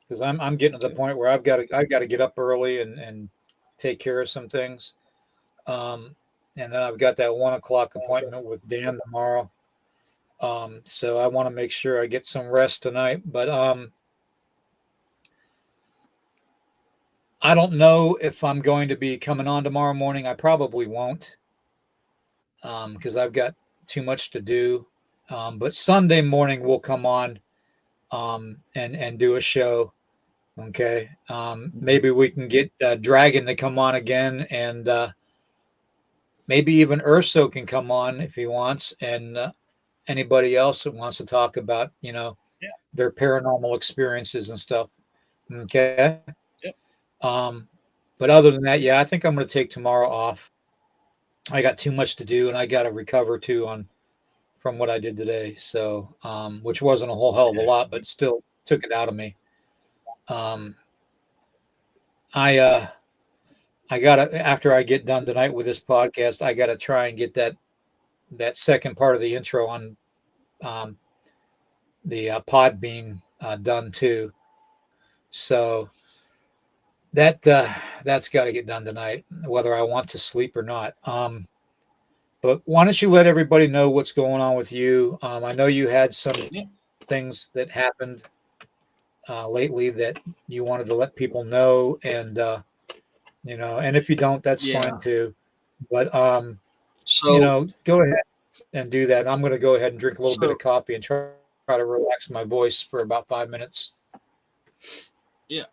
Because I'm getting to the point where I've got to get up early and take care of some things. And then I've got that 1 o'clock appointment with Dan tomorrow. So I want to make sure I get some rest tonight. But I don't know if I'm going to be coming on tomorrow morning. I probably won't, because I've got too much to do. But Sunday morning we'll come on and do a show. Okay. Maybe we can get Dragon to come on again, and maybe even Urso can come on if he wants, and anybody else that wants to talk about, Yeah. their paranormal experiences and stuff. Okay. Yep. But other than that, yeah, I think I'm going to take tomorrow off. I got too much to do, and I got to recover too from what I did today. So, which wasn't a whole hell of a lot, but still took it out of me. I gotta, after I get done tonight with this podcast, I gotta try and get that second part of the intro on the pod being done too. So that's got to get done tonight, whether I want to sleep or not. But why don't you let everybody know what's going on with you? I know you had some things that happened lately that you wanted to let people know, and and if you don't, that's fine too. But So go ahead and do that. I'm going to go ahead and drink a little bit of coffee and try to relax my voice for about 5 minutes. Yeah.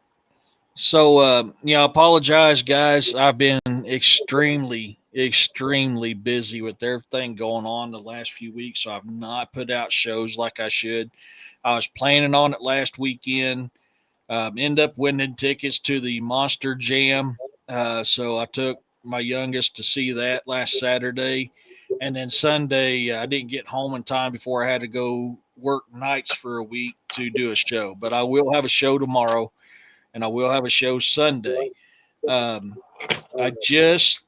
So, I apologize, guys. I've been extremely, extremely busy with everything going on the last few weeks. So I've not put out shows like I should. I was planning on it last weekend. End up winning tickets to the Monster Jam. So I took my youngest to see that last Saturday. And then Sunday, I didn't get home in time before I had to go work nights for a week to do a show. But I will have a show tomorrow, and I will have a show Sunday. I just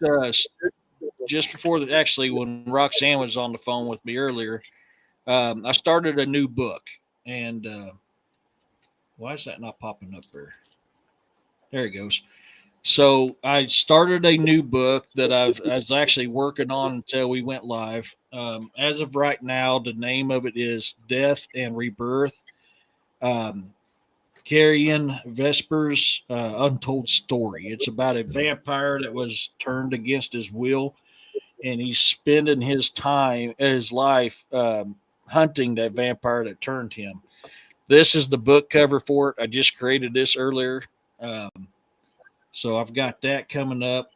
before actually when Roxanne was on the phone with me earlier, I started a new book, and why is that not popping up there? There it goes. So I started a new book that I was actually working on until we went live. As of right now, the name of it is Death and Rebirth. Carrion Vesper's Untold Story. It's about a vampire that was turned against his will, and he's spending his life hunting that vampire that turned him. This is the book cover for it. I just created this earlier. So I've got that coming up.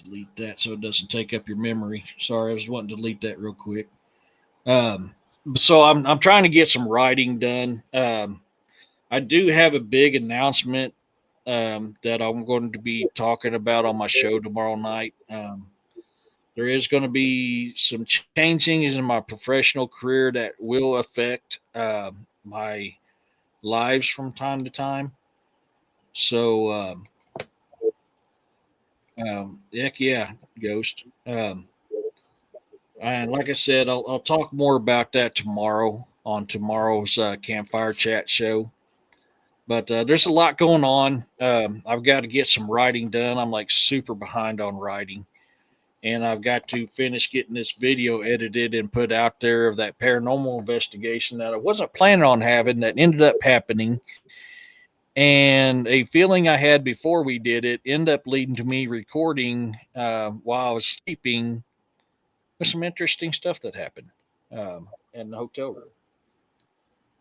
Delete that so it doesn't take up your memory. Sorry, I was wanting to delete that real quick. So I'm trying to get some writing done. I do have a big announcement that I'm going to be talking about on my show tomorrow night. There is going to be some changing in my professional career that will affect my lives from time to time. So, heck yeah, Ghost. And like I said, I'll talk more about that tomorrow on tomorrow's Campfire Chat show. But there's a lot going on. I've got to get some writing done. I'm like super behind on writing. And I've got to finish getting this video edited and put out there of that paranormal investigation that I wasn't planning on having that ended up happening. And a feeling I had before we did it ended up leading to me recording while I was sleeping with some interesting stuff that happened in the hotel room.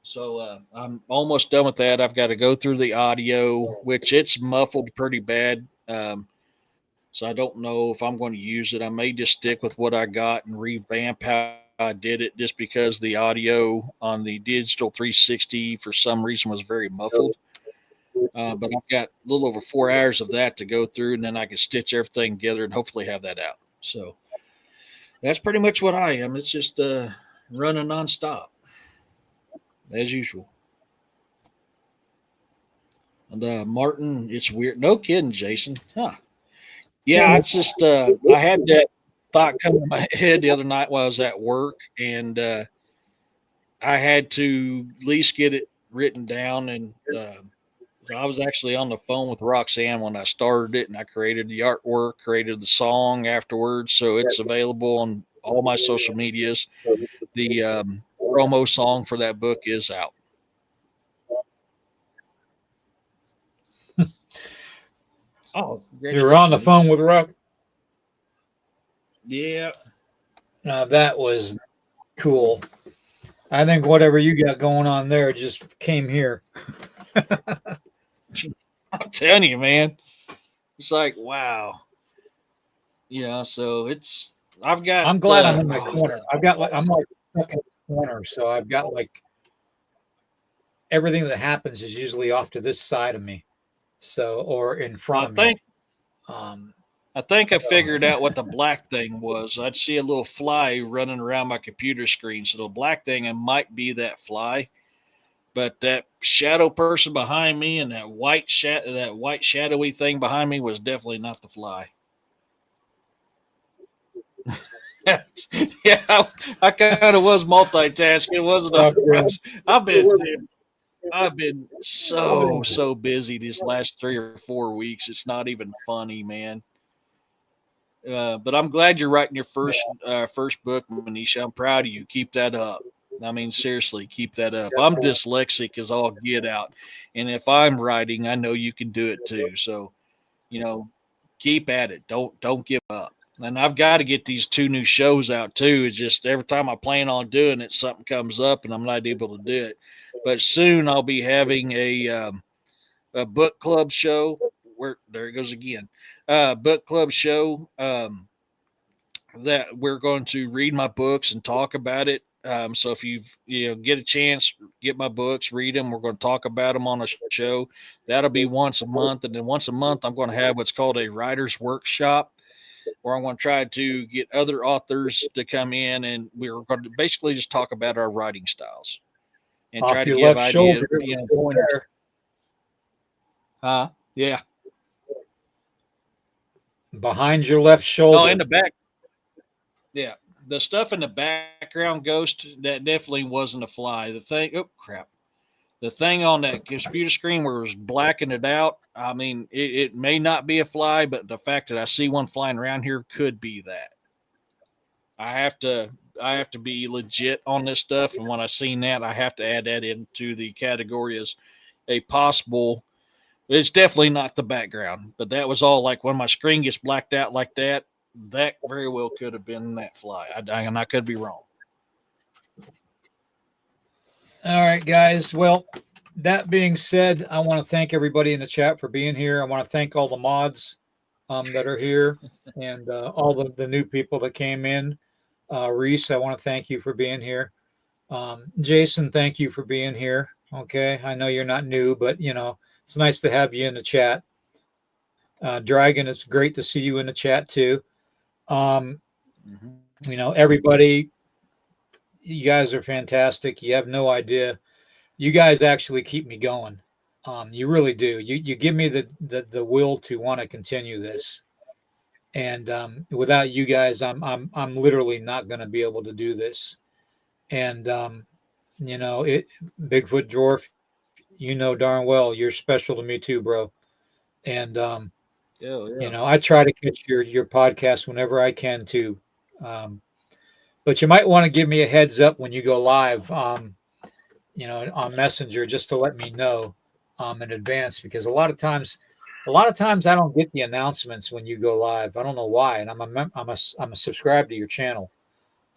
So I'm almost done with that. I've got to go through the audio, which it's muffled pretty bad. So I don't know if I'm going to use it. I may just stick with what I got and revamp how I did it, just because the audio on the digital 360 for some reason was very muffled. But I've got a little over 4 hours of that to go through, and then I can stitch everything together and hopefully have that out. So that's pretty much what I am. It's just running nonstop as usual. And Martin, it's weird. No kidding, Jason. Huh. Yeah, it's just I had that thought come to my head the other night while I was at work, and I had to at least get it written down. And so I was actually on the phone with Roxanne when I started it, and I created the artwork, created the song afterwards, so it's available on all my social medias. The promo song for that book is out. Oh, You were on the phone with Rock. Yeah. Now that was cool. I think whatever you got going on there just came here. I'm telling you, man. It's like, wow. Yeah, so it's I've got I'm glad I'm in my corner. I'm like stuck in the corner, so I've got like everything that happens is usually off to this side of me. So or in front of me. I think I figured out what the black thing was. I'd see a little fly running around my computer screen. So the black thing, it might be that fly, but that shadow person behind me and that white shadowy thing behind me was definitely not the fly. Yeah, I kind of was multitasking, wasn't I? I've been so busy these last 3 or 4 weeks. It's not even funny, man. But I'm glad you're writing your first book, Manisha. I'm proud of you. Keep that up. I mean, seriously, keep that up. I'm dyslexic as all get out, and if I'm writing, I know you can do it too. So, keep at it. Don't give up. And I've got to get these 2 new shows out too. It's just every time I plan on doing it, something comes up and I'm not able to do it. But soon I'll be having a book club show. Where there it goes again. Book club show that we're going to read my books and talk about it. So if you get a chance, get my books, read them. We're going to talk about them on a show. That'll be once a month, and then once a month I'm going to have what's called a writer's workshop, where I'm going to try to get other authors to come in, and we're going to basically just talk about our writing styles and try to give ideas. Yeah. Behind your left shoulder. Oh, in the back. Yeah. The stuff in the background, Ghost, that definitely wasn't a fly. The thing on that computer screen where it was blacking it out, I mean, it may not be a fly, but the fact that I see one flying around here could be that. I have to be legit on this stuff, and when I seen that, I have to add that into the category as a possible. It's definitely not the background, but that was all like when my screen gets blacked out like that. That very well could have been that fly. And I could be wrong. All right, guys. Well, that being said, I want to thank everybody in the chat for being here. I want to thank all the mods that are here and all the new people that came in. Reese, I want to thank you for being here. Jason, thank you for being here. Okay. I know you're not new, but it's nice to have you in the chat. Dragon, it's great to see you in the chat too. Everybody, you guys are fantastic. You have no idea. You guys actually keep me going. You really do. You give me the will to want to continue this. And without you guys, I'm literally not going to be able to do this. And Bigfoot Dwarf, darn well you're special to me too, bro. And I try to catch your podcast whenever I can too. But you might want to give me a heads up when you go live, on Messenger, just to let me know. in advance, because a lot of times I don't get the announcements when you go live. I don't know why, and I'm a subscribe to your channel.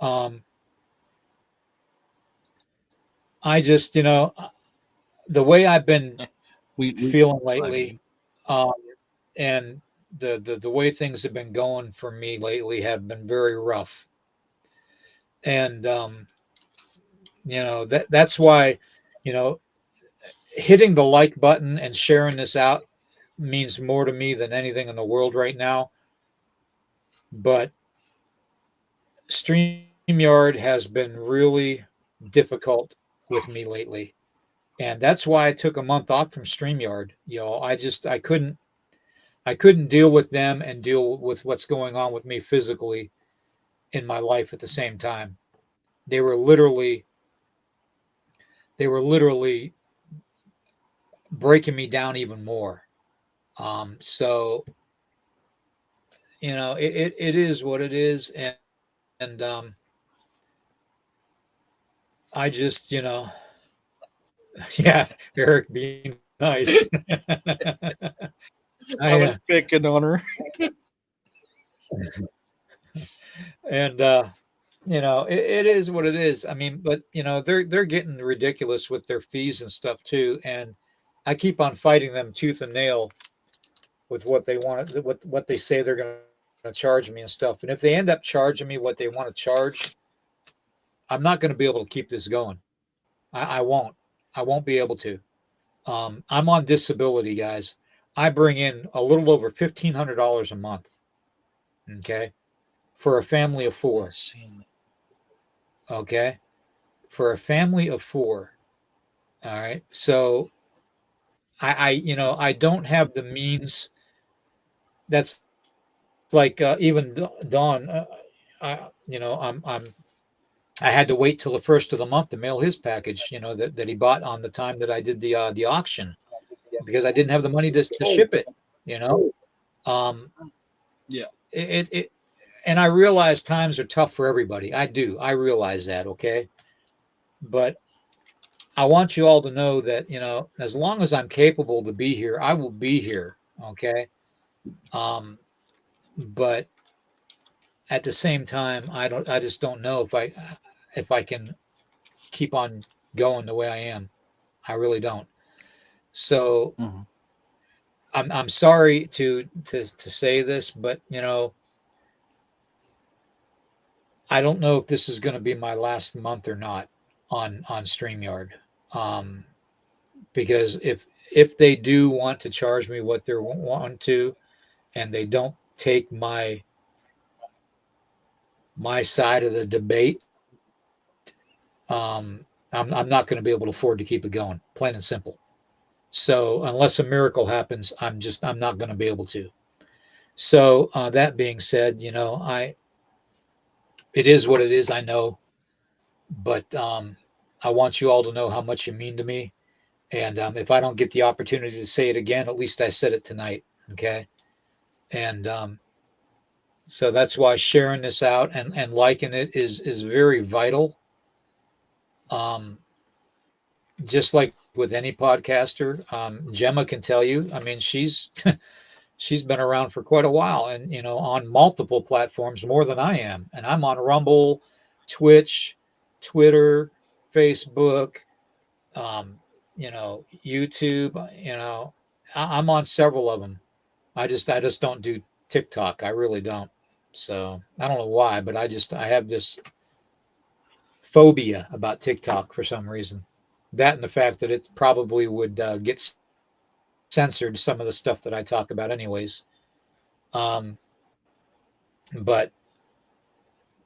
I just, the way I've been we feeling lately, and the way things have been going for me lately have been very rough. And that's why, hitting the like button and sharing this out means more to me than anything in the world right now. But StreamYard has been really difficult with me lately. And that's why I took a month off from StreamYard. I couldn't deal with them and deal with what's going on with me physically in my life at the same time. They were literally breaking me down even more. So it is what it is, and I just yeah, Eric being nice. I was picking on her. And it is what it is. I mean, but they're getting ridiculous with their fees and stuff too, and I keep on fighting them tooth and nail with what they want, what they say they're going to charge me and stuff. And if they end up charging me what they want to charge, I'm not going to be able to keep this going. I won't be able to. I'm on disability, guys. I bring in a little over $1,500 a month. Okay. For a family of 4. Okay. For a family of 4. All right. So I don't have the means. That's like even Don, I had to wait till the first of the month to mail his package, that he bought on the time that I did the auction, because I didn't have the money to ship it, Yeah. It and I realize times are tough for everybody. I realize that. Okay. But I want you all to know that, as long as I'm capable to be here, I will be here. Okay. But at the same time, I just don't know if I can keep on going the way I am. I really don't. So I'm sorry to say this, but I don't know if this is going to be my last month or not on StreamYard. Because if they do want to charge me what they're wanting to, and they don't take my side of the debate, I'm not going to be able to afford to keep it going, plain and simple. So unless a miracle happens, I'm not going to be able to. So that being said, it is what it is. I know, but I want you all to know how much you mean to me. And if I don't get the opportunity to say it again, at least I said it tonight. Okay. And so that's why sharing this out and liking it is very vital. Just like with any podcaster, Gemma can tell you. I mean, she's been around for quite a while, and on multiple platforms more than I am. And I'm on Rumble, Twitch, Twitter, Facebook, YouTube. I'm on several of them. I just don't do TikTok. I really don't. So I don't know why, but I have this phobia about TikTok for some reason. That and the fact that it probably would get censored, some of the stuff that I talk about anyways. But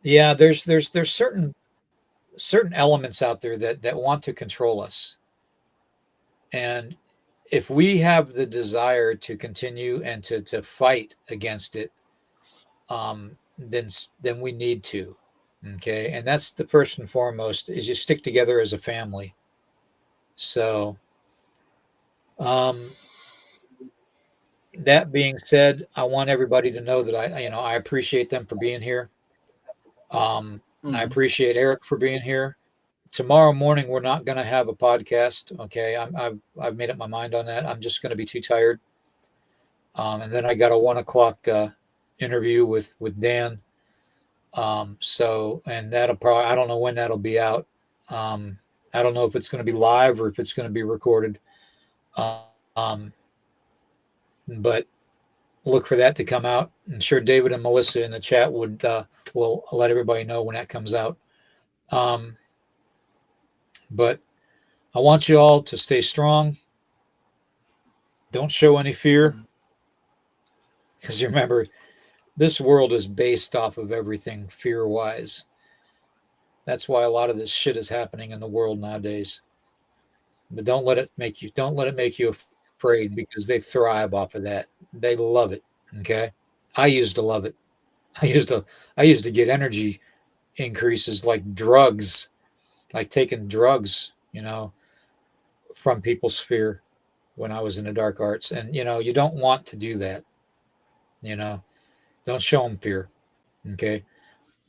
yeah, there's certain elements out there that want to control us. And if we have the desire to continue and to fight against it, then we need to. Okay. And that's the first and foremost, is you stick together as a family. So, that being said, I want everybody to know that I appreciate them for being here. I appreciate Eric for being here. tomorrow morning we're not going to have a podcast. Okay, I've made up my mind on that. I'm just going to be too tired. And then I got a 1:00 interview with Dan. So, and that'll probably, I don't know when that'll be out. I don't know if it's going to be live or if it's going to be recorded. But look for that to come out. I'm sure David and Melissa in the chat will let everybody know when that comes out. But I want you all to stay strong. Don't show any fear. Because you remember, this world is based off of everything fear-wise. That's why a lot of this shit is happening in the world nowadays. But don't let it make you afraid, because they thrive off of that. They love it. Okay. I used to love it. I used to get energy increases like drugs, like taking drugs, from people's fear when I was in the dark arts. And, you don't want to do that. Don't show them fear. Okay.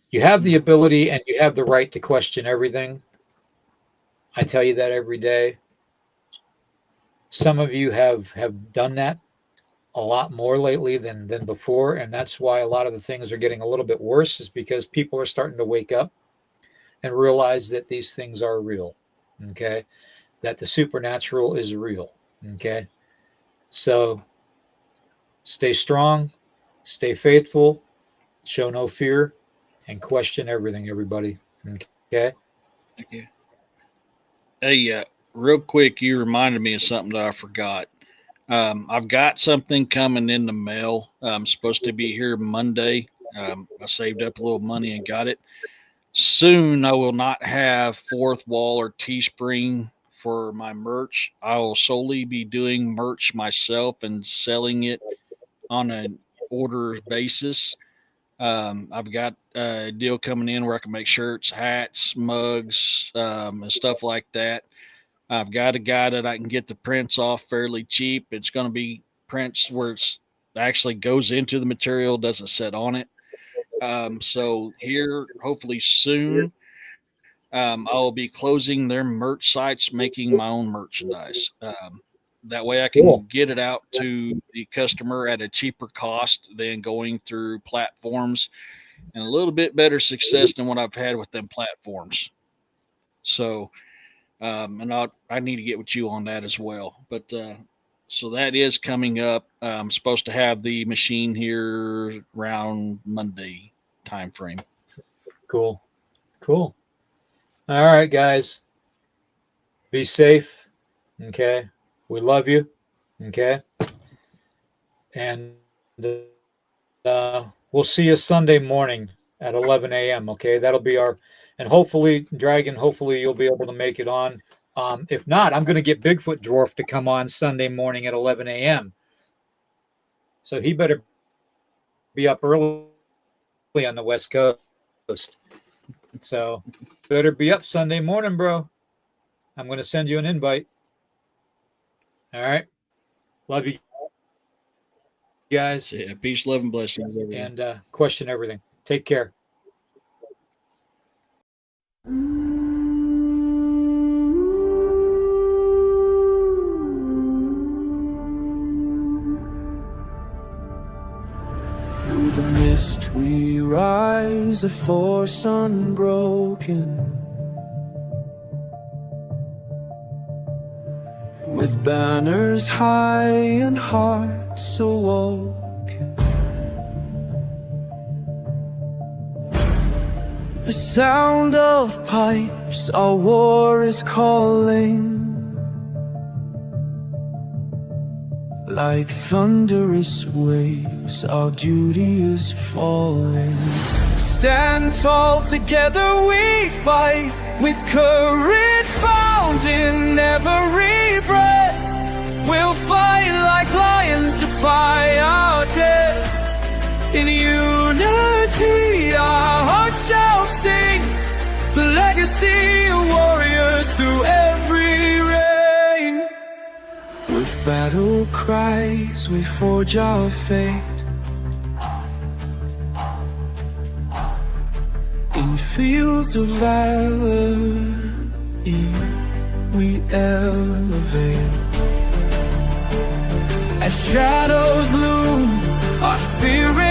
You have the ability and you have the right to question everything. I tell you that every day. Some of you have done that a lot more lately than before. And that's why a lot of the things are getting a little bit worse, is because people are starting to wake up and realize that these things are real. Okay. That the supernatural is real. Okay. So stay strong, stay faithful, show no fear, and question everything, everybody. Okay. Thank you. Hey, real quick, you reminded me of something that I forgot. I've got something coming in the mail. I'm supposed to be here Monday. I saved up a little money and got it. Soon, I will not have Fourth Wall or Teespring for my merch. I will solely be doing merch myself and selling it on an order basis. I've got a deal coming in where I can make shirts, hats, mugs, and stuff like that. I've got a guy that I can get the prints off fairly cheap. It's going to be prints where it actually goes into the material, doesn't sit on it. So here, hopefully soon, I'll be closing their merch sites, making my own merchandise. That way I can get it out to the customer at a cheaper cost than going through platforms, and a little bit better success than what I've had with them platforms. So, and I need to get with you on that as well. But, so that is coming up. I'm supposed to have the machine here around Monday time frame. Cool. All right, guys. Be safe. Okay. We love you. Okay. And we'll see you Sunday morning at 11 a.m. Okay. That'll be and hopefully, Dragon, you'll be able to make it on. If not, I'm going to get Bigfoot Dwarf to come on Sunday morning at 11 a.m. So he better be up early on the West Coast. So better be up Sunday morning, bro. I'm going to send you an invite. All right. Love you guys. Yeah. Peace, love, and blessings. And question everything. Take care. Through the mist we rise, a force unbroken, with banners high and hearts awoken. The sound of pipes, our war is calling. Like thunderous waves, our duty is falling. Stand tall, together we fight, with courage found in every breath. We'll fight like lions, defy our death. In unity our hearts shall sing, the legacy of warriors through every reign. With battle cries we forge our fate, in fields of valor we elevate. As shadows loom, our spirit